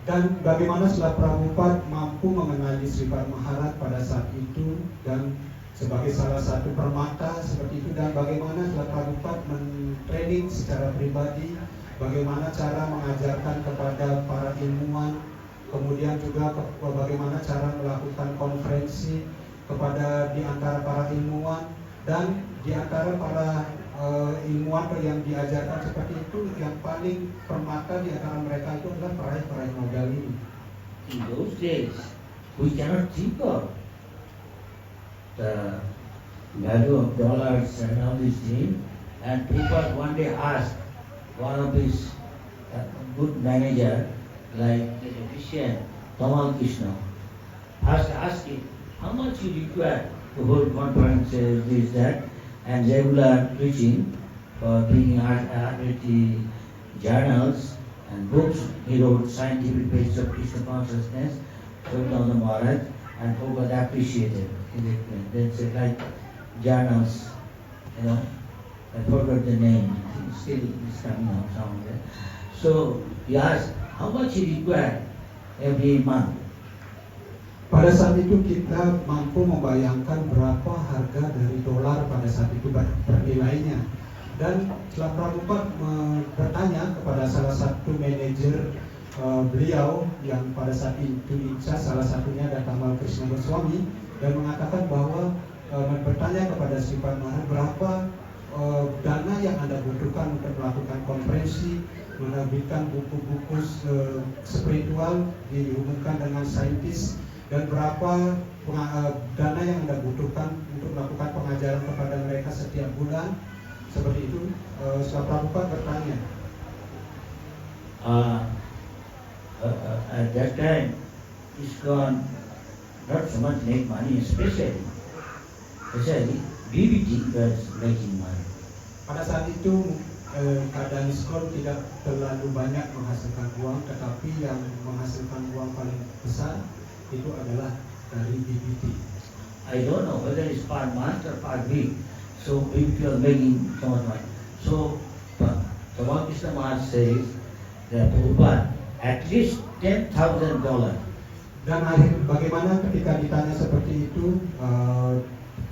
Dan bagaimana setelah Prabhupada mampu mengenali Sripad Maharaj pada saat itu dan sebagai salah satu permata seperti itu, dan bagaimana setelah Prabhupada men-training secara pribadi bagaimana cara mengajarkan kepada para ilmuwan, kemudian juga bagaimana cara melakukan konferensi kepada di antara para ilmuwan, dan di antara para ilmuwan yang diajarkan seperti itu, yang paling permata di antara mereka itu adalah peraih Nobel ini. In those days, we cannot think of the value of dollars and all these things. And Prabhupada one day asked one of his good manager, like the efficient Tamal Krishna, first asked him, how much you require to hold conferences, this, that, and regular preaching for bringing arbitrary journals and books. He wrote scientific basis of Krishna consciousness, Swarupdamodar Maharaj, and Prabhupada appreciated. That's like journals, I forgot the name, still it's coming out somewhere. So he asked, how much he required every month? Pada saat itu kita mampu membayangkan berapa harga dari dolar pada saat itu bernilainya. Dan setelah Prabhupada bertanya kepada salah satu manajer beliau yang pada saat itu salah satunya adalah Tamal Krishna Goswami, dan mengatakan bahwa bertanya kepada Sripad Maharaj berapa dana yang Anda butuhkan untuk melakukan konferensi, menerbitkan buku-buku spiritual, dihubungkan dengan saintis, dan berapa dana yang Anda butuhkan untuk melakukan pengajaran kepada mereka setiap bulan. Seperti itu. Setelah Prabhupada bertanya, at that time ISKCON not so much make money, especially BBT was making money. pada saat itu keadaan ISKCON tidak terlalu banyak menghasilkan uang, tetapi yang menghasilkan uang paling besar itu adalah dari BBT. I don't know whether it's per month or per week. So if you are making so much money. So Bhagavan Krishna Maharaj says that Prabhupada at least $10,000. Dan bagaimana ketika ditanya seperti itu,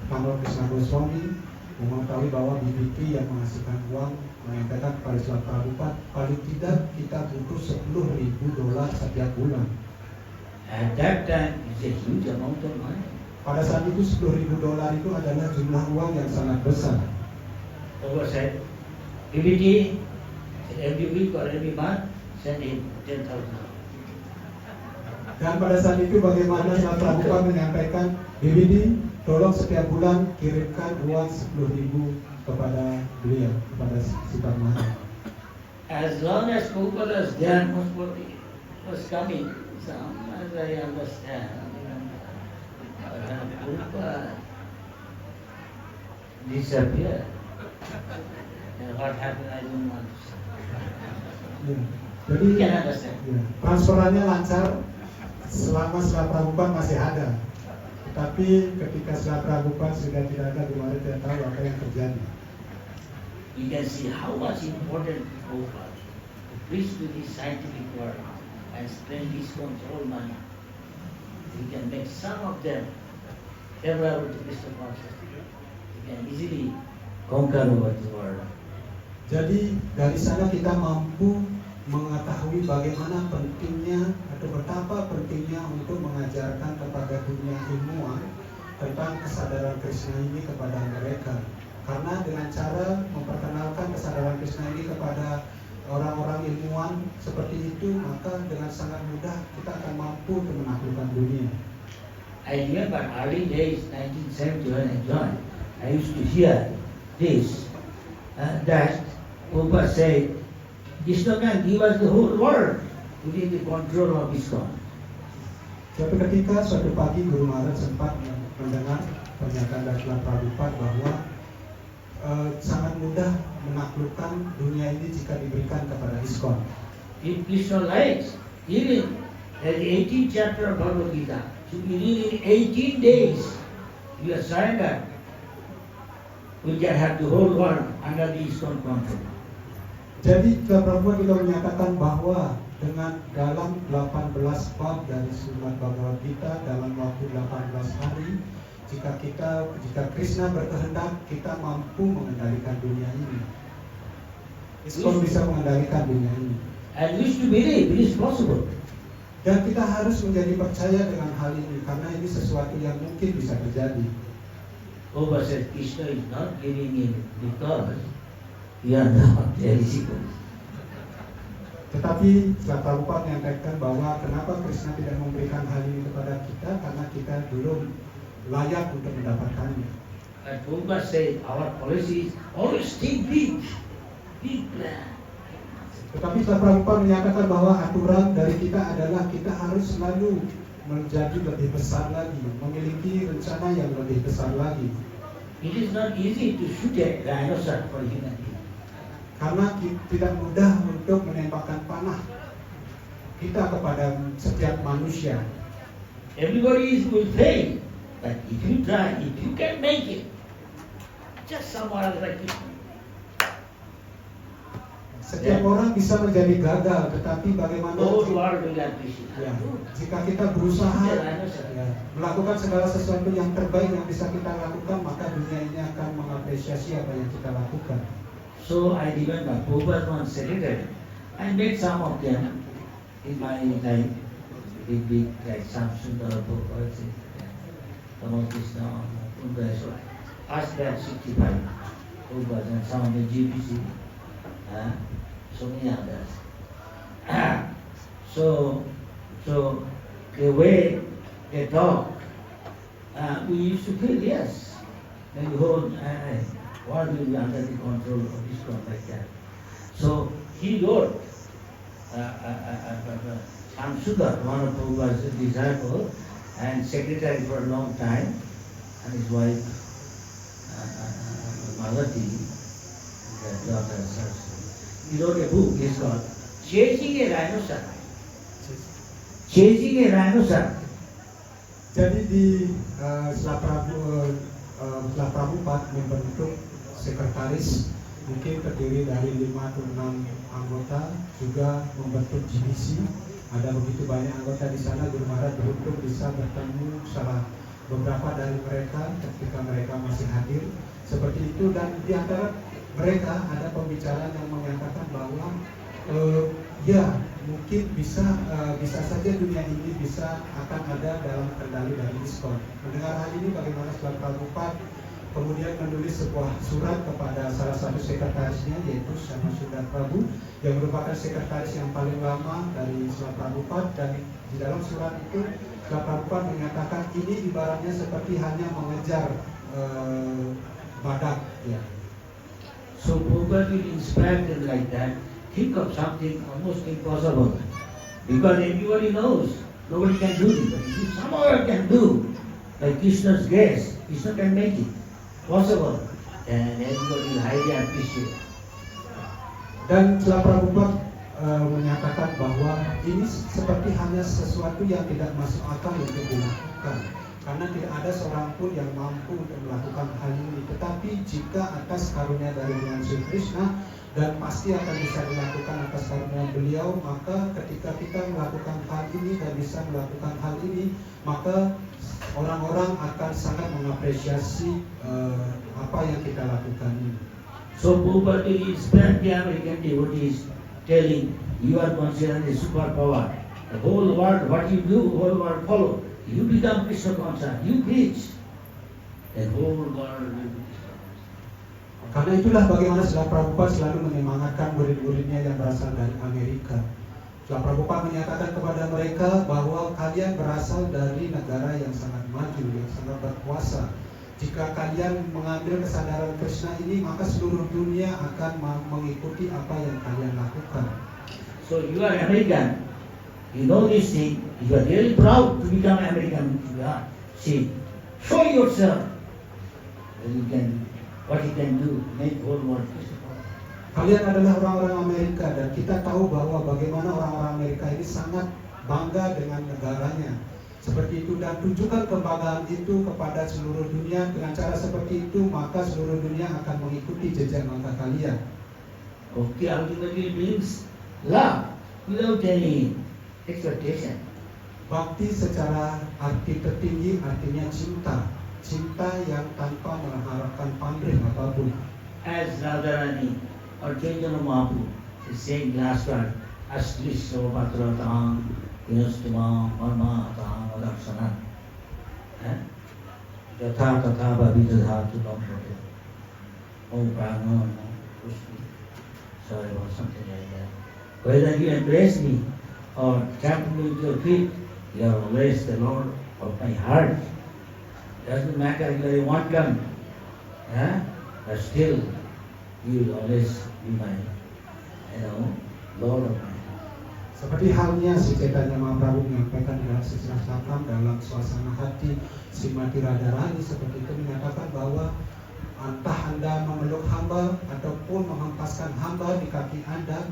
Pangol Krishna Goswami mengetahui bahwa BBT yang menghasilkan uang menyampaikan kepada Srila Prabhupada paling tidak kita butuh $10,000 setiap bulan. At that time, it's a huge amount of money. Pada saat itu $10,000 itu adalah jumlah uang yang sangat besar. Prabhupada said, BBT every week or every month, send him $10,000. Dan pada saat itu bagaimana Srila Prabhupada menyampaikan, BBT tolong setiap bulan kirimkan uang 10,000 kepada beliau, kepada Siddhar Maharaj. As long as Prabhupada was there, most was coming. So as I understand, Prabhupada disappeared. And what happened, I don't understand. Ya, jadi You can understand. ya, transferannya lancar selama Srila Prabhupada masih ada. Tetapi ketika Srila Prabhupada sudah tidak ada, Guru tidak tahu apa yang terjadi. You can see how much important Prabhupada to preach to this scientific world and spend his control money. You can make some of them favorable to Krishna consciousness. You can easily conquer over the world. Jadi dari sana kita mampu mengetahui bagaimana pentingnya atau betapa pentingnya untuk mengajarkan kepada dunia ilmuwan tentang kesadaran Krishna ini kepada mereka. Karena dengan cara memperkenalkan kesadaran Krishna ini kepada orang-orang ilmuwan seperti itu, maka dengan sangat mudah kita akan mampu untuk menaklukkan dunia. I remember early days, 1970 when I joined, I used to hear this, that Prabhupada said, Krishna can give us the whole world within the control of ISKCON. Suatu ketika, suatu pagi Guru Maharaj sempat mendengar pernyataan dari Srila Prabhupada bahwa sangat mudah menaklukkan dunia ini jika diberikan kepada ISKCON. If Krishna likes, even the 18th chapter of Bhagavad Gita, to be read in 18 days, you are surrendered, we can have the whole world under the ISKCON control. Jadi Prabhupada juga menyatakan bahwa dengan dalam 18 bab dari Srimad Bhagavad Gita dalam waktu 18 hari, jika Krishna berkehendak, kita mampu mengendalikan dunia ini. ISKCON bisa mengendalikan dunia ini. And we should believe it is possible. Dan kita harus menjadi percaya dengan hal ini karena ini sesuatu yang mungkin bisa terjadi. Prabhupada said Krishna is not giving it because we are not eligible. Tetapi Srila Prabhupada menyampaikan bahwa kenapa Krishna tidak memberikan hal ini kepada kita karena kita belum layak untuk mendapatkannya. And Prabhupada said our policy is always think big, big plan. Tetapi Srila Prabhupada menyatakan bahwa aturan dari kita adalah kita harus selalu menjadi lebih besar lagi, memiliki rencana yang lebih besar lagi. It is not easy to shoot a rhinoceros for human being. Karena tidak mudah untuk menembakkan panah kita kepada setiap manusia. Everybody will fail, but if you try, if you can make it, just someone like you. Setiap orang bisa menjadi gagal, tetapi bagaimana Whole world will appreciate. ya, jika kita berusaha Shoot a rhinoceros. ya, melakukan segala sesuatu yang terbaik yang bisa kita lakukan, maka dunia ini akan mengapresiasi apa yang kita lakukan. So I remember Prabhupada once secretary. I met some of them in my time, big like Samsundar Prabhupada, Ramakrishna, Kundra. So I asked that 65 Prabhupada and some of the GPC, so many others. So the way they talk, we used to feel yes, the whole world will be under the control of ISKCON like that. So he wrote, Samsundar, one of Prabhupada's disciples and secretary for a long time, and his wife Malati, their daughter Saraswati. He wrote a book, it's called Chasing a Rhinoceros. chasing a rhinoceros. Jadi setelah Prabhupada membentuk sekretaris, mungkin terdiri dari 5 atau 6 anggota, juga membentuk GBC. Ada begitu banyak anggota di sana. Guru Maharaj beruntung bisa bertemu beberapa dari mereka ketika mereka masih hadir seperti itu, dan di antara mereka ada pembicaraan yang menyatakan bahwa ya mungkin bisa saja dunia ini bisa akan ada dalam kendali dari ISKCON. Mendengar hal ini, bagaimana Srila Prabhupada kemudian menulis sebuah surat kepada salah satu sekretarisnya, yaitu Syama Sundar Prabhu, yang merupakan sekretaris yang paling lama dari Srila Prabhupada. Dan di dalam surat itu Srila Prabhupada menyatakan ini ibaratnya seperti hanya mengejar badak, ya. So Prabhupada will inspire them like that. Think of something almost impossible, because everybody knows nobody can do it. But if someone can do, like Krishna's grace, Krishna can make it possible, and everybody will highly appreciate. Dan Srila Prabhupada menyatakan bahwa ini seperti hanya sesuatu yang tidak masuk akal untuk dilakukan, karena tidak ada seorang pun yang mampu untuk melakukan hal ini. Tetapi jika atas karunia dari Tuhan Sri Krishna, dan pasti akan bisa dilakukan atas karunia beliau, maka ketika kita melakukan hal ini dan bisa melakukan hal ini, maka orang-orang akan sangat mengapresiasi apa yang kita lakukan ini. So Prabhupada will inspire the American devotees, telling, you are considered a superpower. The whole world, what you do, whole world follow. You become Krishna conscious, you preach, the whole world will be Krishna. Karena itulah bagaimana Srila Prabhupada selalu menyemangatkan murid-muridnya yang berasal dari Amerika. Srila Prabhupada menyatakan kepada mereka bahwa kalian berasal dari negara yang sangat maju, yang sangat berkuasa. Jika kalian mengambil kesadaran Krishna ini, maka seluruh dunia akan mengikuti apa yang kalian lakukan. So you are American, you know this thing, you are really proud to become American. You are. See, show yourself. What you can do, make whole world peaceful. Kalian adalah orang-orang Amerika, dan kita tahu bahwa bagaimana orang-orang Amerika ini sangat bangga dengan negaranya. Seperti itu, dan tunjukkan kebanggaan itu kepada seluruh dunia. Dengan cara seperti itu, maka seluruh dunia akan mengikuti jejak langkah kalian. Bhakti ultimately means love without any expectation. Bakti secara arti tertinggi artinya cinta. Cinta yang tanpa mengharapkan pamrih apapun. As Radharani or Chaitanya Mahaprabhu is saying last one, Aslisho Patratam Pinastima Marma Atam Adaksana. Yatha Tatha Bhabitadhatu Namprati. Om Prana, sorry, or something like that. Whether you embrace me or trample me with your feet, you are always the Lord of my heart. Doesn't matter if you are one gun, but still you will always be my, Lord of my heart. Seperti halnya si Chaitanya Mahaprabhu menyampaikan dalam sejarah Sakam dalam suasana hati Srimati Radharani, seperti itu menyatakan bahwa entah Anda memeluk hamba ataupun menghempaskan hamba di kaki Anda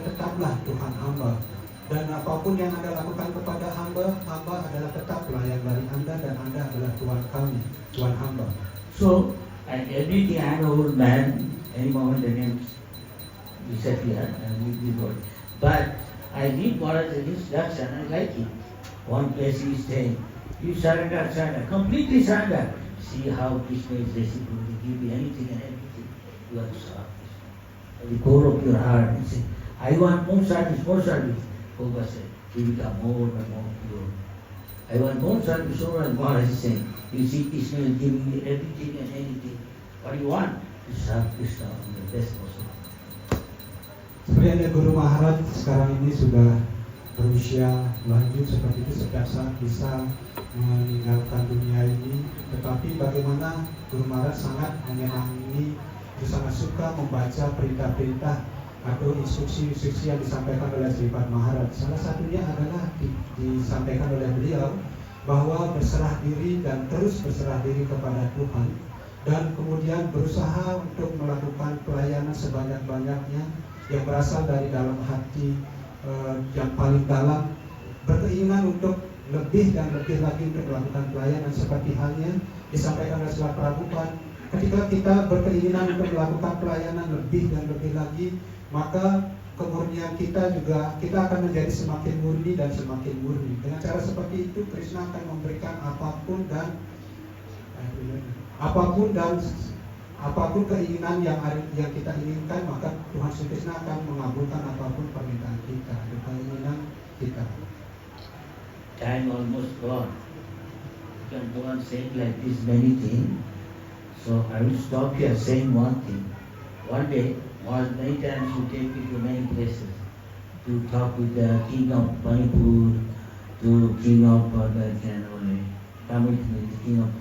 tetaplah Tuhan hamba. Dan apapun yang Anda lakukan kepada hamba adalah tetap pelayan dari Anda, dan Anda adalah Tuhan kami, Tuhan hamba. So, and everything I am an old man, any moment the names disappear and we go. But I read Maharaj's instruction, I like it. One place he is saying, you surrender, completely surrender. See how Krishna is reciprocal, he give you anything and everything. You are to serve Krishna. At the core of your heart, you say, I want more service, more service. Prabhupada said, you become more and more pure. I want more service, so as Maharaj is saying, you see Krishna is giving you everything and anything. What do you want? To serve Krishna in the best possible. Sebenarnya Guru Maharaj sekarang ini sudah berusia lanjut, seperti itu setiap saat bisa meninggalkan dunia ini. Tetapi bagaimana Guru Maharaj sangat menyenangi, sangat suka membaca perintah-perintah atau instruksi-instruksi yang disampaikan oleh Sripad Maharaj. Salah satunya adalah disampaikan oleh beliau bahwa berserah diri dan terus berserah diri kepada Tuhan, dan kemudian berusaha untuk melakukan pelayanan sebanyak-banyaknya yang berasal dari dalam hati yang paling dalam berkeinginan untuk lebih dan lebih lagi untuk melakukan pelayanan seperti halnya disampaikan oleh Sela Prabhupada. Ketika kita berkeinginan untuk melakukan pelayanan lebih dan lebih lagi, maka kemurnian kita juga, kita akan menjadi semakin murni dan semakin murni. Dengan cara seperti itu, Krishna akan memberikan apapun dan apapun keinginan yang kita inginkan, maka Tuhan Sri Krishna akan mengabulkan apapun permintaan kita, keinginan kita. Time almost gone. You can go on saying like this many things. So I will stop here saying one thing. One day, many times you take me to many places to talk with the king of Manipur, to king of Tamil, the king of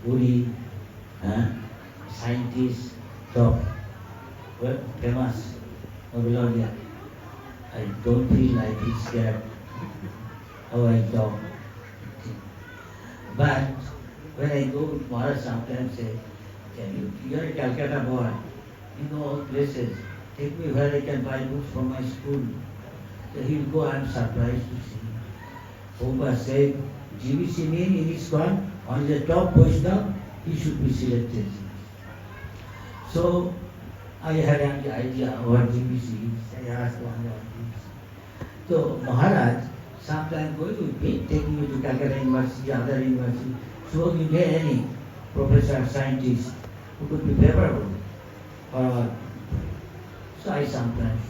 Puri, scientists, top, well, famous, Nobelodia. I don't feel like it's scared how I talk. But when I go with Maharaj, sometimes say, you're a Calcutta boy, you know all places, take me where I can buy books from my school. So he'll go, I'm surprised to see. Prabhupada said, GBC mean in ISKCON, on the top Vaishnava, he should be selected. So I had an idea what GBC is. I asked one of GBC. So Maharaj, sometimes going with me, taking me to Calcutta University, other university, so you get any professor, scientist who could be favorable for our. So I sometimes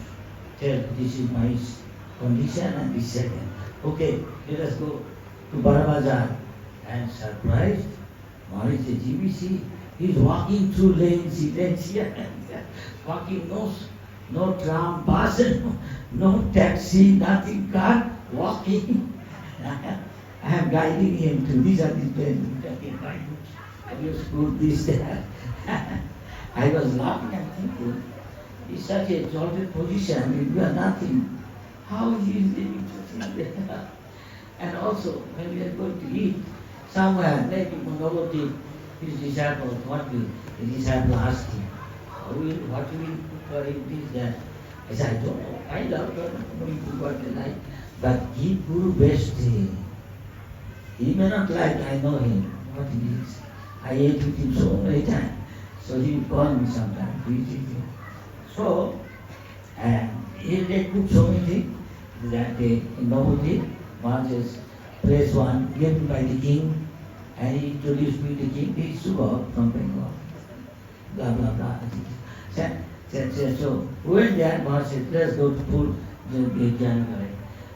tell this is my condition and this second. Okay, let us go to Barabazar. And surprised, Maharaj said, GBC, he's walking through lanes, he lanes here and there, walking, no tram, bus, no taxi, nothing, car, walking. I am guiding him to these are these places, your school, this, that. I was laughing and thinking, it's such a exalted position, you are nothing. How he is living such a thing? And also, when we are going to eat somewhere, maybe Manavati, his disciple, his disciple asked him, what will you cook for him, this, that? I said, I don't know, I love God, nobody cook what they like, but give Guru best thing. He may not like, I know him, what he is. I ate with him so many times. So he would call me sometimes to eat with him. So, he did cook so many things that day in Navati, Maharaj's place one given by the king, and he introduced me to the king. He is Subha from Bengal. Blah, blah, blah. So, we went there, Maharaj said, let's go to Pur, January.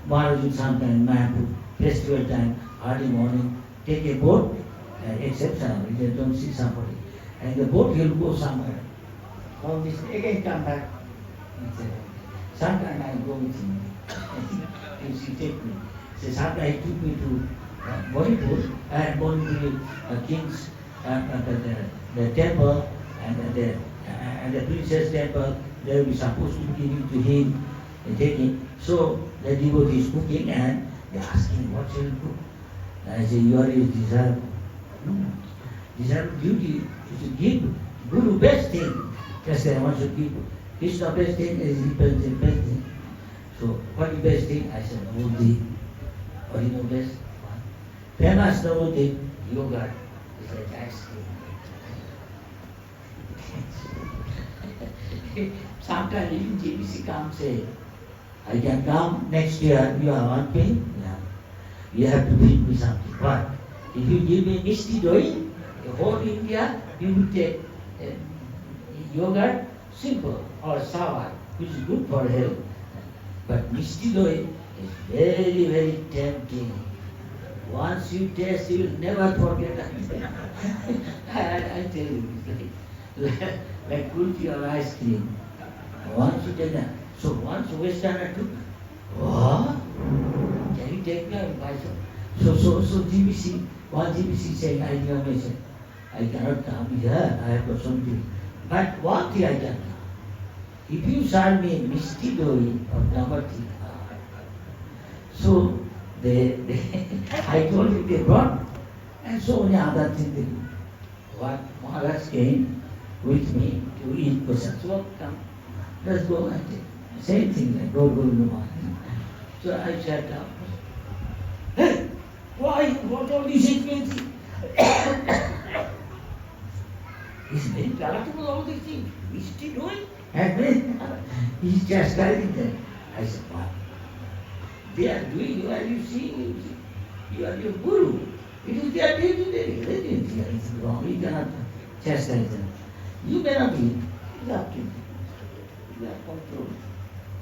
Maharaj would sometime, Mayapur, festival time, early morning, take a boat, exceptionally, they don't see somebody. And the boat, he'll go somewhere. All this, again come back. Sometimes I go with him. He take me. So sometimes he took me to Manipur, and Manipur king's the temple and the princess temple. They will be supposed to give it to him and take him. So the devotee is cooking and they ask him, what shall you cook? And I say, you are his disciple. Disciple duty is to give Guru best thing. Just I want to give Krishna best thing is the best thing. So what is best thing? I said, Navoti. What is the best one? Famous Navoti, yogurt. It's like ice cream. Sometimes even GBC comes say, I can come next year, you are one thing. Yeah. You have to feed me something. But if you give me Misti Doi, the whole India, you will take yogurt, simple, or sour, which is good for health. But Misti Doi is very, very tempting. Once you taste, you will never forget. I tell you, like kulfi or ice cream. Once you take that, so once Westerner took, what? Can you take me or buy some? So GBC, one GBC saying, I mentioned, I cannot come here, I have got something. But one thing I can come. If you serve me Misti Doi or Navati, so I told you they brought, and so many other things they do. What Maharaj came with me to eat prasad. So come, let's go and take. Same thing, like go to the morning. So I sat down. Why you got all these influences? He's very palatable, all these things. He's still doing. And then he's chastising them. I said, what? They are doing, you are you seeing, you are your guru. It is their day-to-day religion. It's wrong. You cannot chastise them. You cannot be. It's up to you. You are controlled.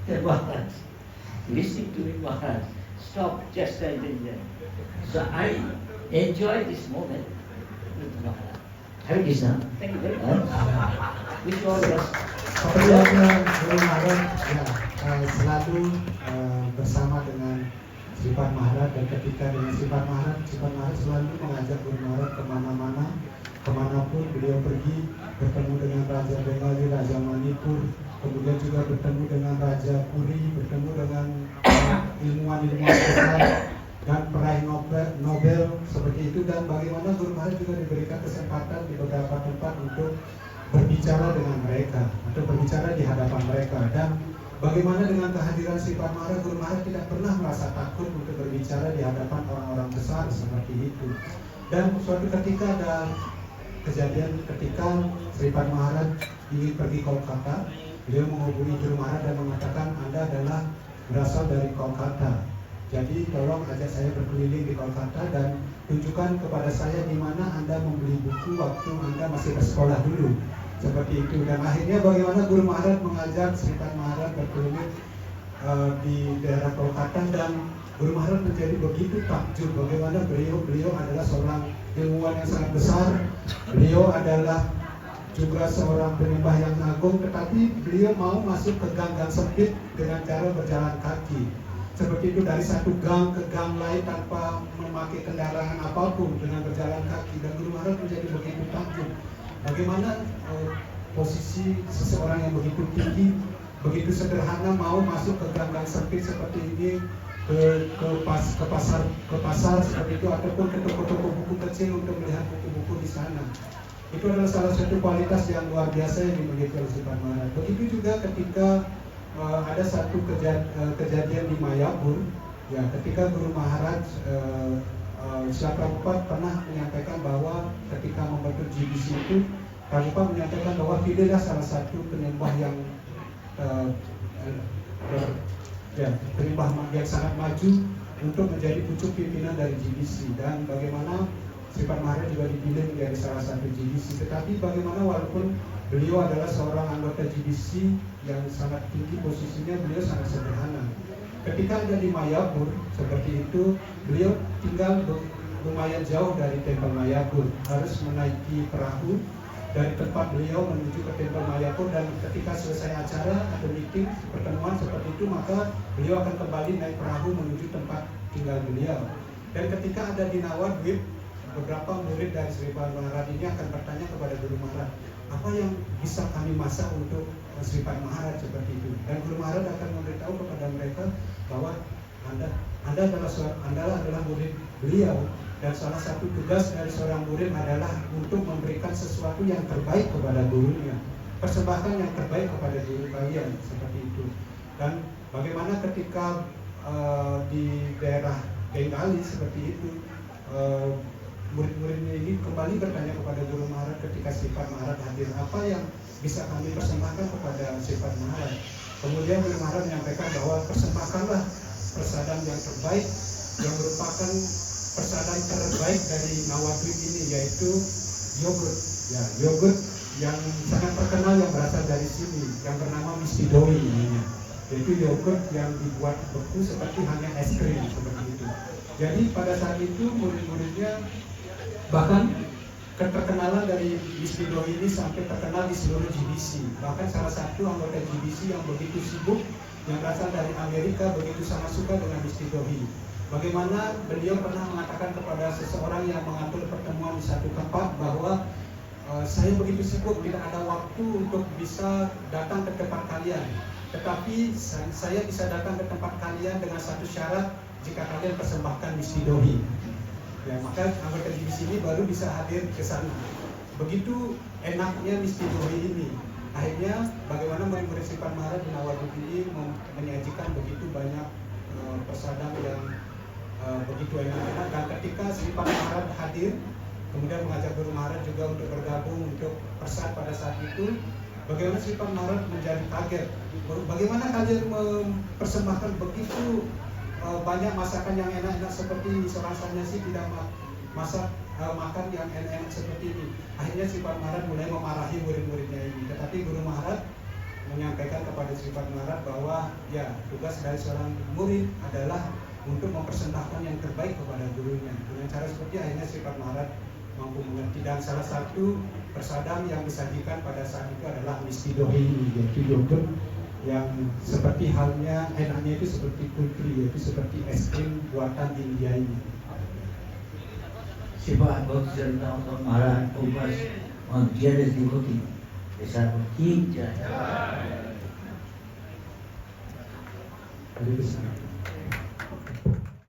Then Maharaj, listening to me, Maharaj, stop chastising them. So I enjoy this moment with Maharaj. Hare Krishna. Thank you very much. Wish you all the best. Kemudian Guru Maharaj selalu bersama dengan Sripan Maharaj, dan ketika dengan Sripan Maharaj selalu mengajak Guru Maharaj kemana-mana, kemanapun beliau pergi, bertemu dengan Raja Bengali, Raja Manipur, kemudian juga bertemu dengan Raja Puri, bertemu dengan ilmuwan-ilmuwan besar dan peraih Nobel seperti itu, dan bagaimana Guru Maharaj juga diberikan kesempatan di beberapa tempat untuk berbicara dengan mereka atau berbicara di hadapan mereka. Dan bagaimana dengan kehadiran Sripan Maharaj, Guru Maharaj tidak pernah merasa takut untuk berbicara di hadapan orang-orang besar seperti itu. Dan suatu ketika ada kejadian ketika Sripan Maharaj ingin pergi Kolkata, beliau menghubungi Guru Maharaj dan mengatakan, Anda adalah berasal dari Kolkata, jadi tolong ajak saya berkeliling di Kolkata dan tunjukkan kepada saya di mana Anda membeli buku waktu Anda masih bersekolah dulu. Seperti itu. Dan akhirnya bagaimana Guru Maharaj mengajak Sripan Maharaj berkeliling di daerah Kolkata, dan Guru Maharaj menjadi begitu takjub bagaimana beliau adalah seorang ilmuwan yang sangat besar, beliau adalah juga seorang penyembah yang agung, tetapi beliau mau masuk ke gang-gang sempit dengan cara berjalan kaki. Seperti itu, dari satu gang ke gang lain tanpa memakai kendaraan apapun, dengan berjalan kaki. Dan Guru Maharaj menjadi begitu takjub bagaimana posisi seseorang yang begitu tinggi, begitu sederhana mau masuk ke gang-gang sempit seperti ini, ke pasar seperti itu, ataupun ke toko-toko buku kecil untuk melihat buku-buku di sana. Itu adalah salah satu kualitas yang luar biasa yang dimiliki oleh Sripan Maharaj. Begitu juga ketika ada satu kejadian di Mayapur, ya, ketika Guru Maharaj Srila Prabhupada pernah menyampaikan bahwa ketika membentuk GBC itu, Prabhupada menyampaikan bahwa pilihlah salah satu penyembah yang penyembah yang sangat maju untuk menjadi pucuk pimpinan dari GBC, dan bagaimana Sripan Maharaj juga dipilih menjadi salah satu GBC. Tetapi bagaimana walaupun beliau adalah seorang anggota GBC yang sangat tinggi posisinya, beliau sangat sederhana. Ketika ada di Mayapur seperti itu, beliau tinggal lumayan jauh dari Tempel Mayapur, harus menaiki perahu dari tempat beliau menuju ke Tempel Mayapur, dan ketika selesai acara atau meeting pertemuan seperti itu, maka beliau akan kembali naik perahu menuju tempat tinggal beliau. Dan ketika ada di Nawadwip, beberapa murid dari Sripan Maharaj ini akan bertanya kepada Guru Maharaj, apa yang bisa kami masak untuk Sripan Maharaj seperti itu. Dan Guru Maharaj akan memberitahu kepada mereka bahwa Anda adalah murid beliau, dan salah satu tugas dari seorang murid adalah untuk memberikan sesuatu yang terbaik kepada gurunya, persembahkan yang terbaik kepada guru kalian, seperti itu. Dan bagaimana ketika di daerah Bengali seperti itu, murid-muridnya ini kembali bertanya kepada Guru Maharaj ketika Sripan Maharaj hadir, apa yang bisa kami persembahkan kepada Sripan Maharaj. Kemudian Guru Maharaj menyampaikan bahwa persembahkanlah prasadam yang terbaik, yang merupakan prasadam terbaik dari Nawadwip ini, yaitu yogurt. Ya, yogurt yang sangat terkenal yang berasal dari sini, yang bernama Misti Doi namanya. Yaitu yogurt yang dibuat beku seperti hanya es krim seperti itu. Jadi pada saat itu murid-muridnya, bahkan keterkenalan dari Misti Doi ini sampai terkenal di seluruh GBC. Bahkan salah satu anggota GBC yang begitu sibuk, yang berasal dari Amerika, begitu sangat suka dengan Misti Doi. Bagaimana beliau pernah mengatakan kepada seseorang yang mengatur pertemuan di satu tempat bahwa saya begitu sibuk, tidak ada waktu untuk bisa datang ke tempat kalian. Tetapi saya bisa datang ke tempat kalian dengan satu syarat, jika kalian persembahkan Misti Doi. Ya, maka anggota di sini baru bisa hadir ke sana. Begitu enaknya Misti Doi ini. Akhirnya bagaimana murid-murid Sripan Maharaj di Nawadwip ini menyajikan begitu banyak prasadam yang begitu enak-enak. Dan ketika Sri Pak Maharaj hadir, kemudian mengajak Guru Maharaj juga untuk bergabung untuk persat pada saat itu, bagaimana Sri Pak Maharaj menjadi kaget. Bagaimana kalian mempersembahkan begitu banyak masakan yang enak-enak seperti ini, seorang sanyasi tidak masak makan yang enak-enak seperti ini. Akhirnya Sri Pak Maharaj mulai memarahi murid-muridnya ini. Tetapi Guru Maharaj menyampaikan kepada Sri Pak Maharaj bahwa ya, tugas dari seorang murid adalah untuk mempersembahkan yang terbaik kepada gurunya. Dengan cara seperti akhirnya Sri Pak Maharaj mampu mengerti, dan salah satu persadam yang disajikan pada saat itu adalah misti dohini, yaitu yogurt yang seperti halnya enaknya itu seperti kulkri, yaitu seperti es krim buatan India ini. Sifat Bhakti-Siddhanta Maharaj was one dearest devotee. Desa Ki Jaya. Hari besar.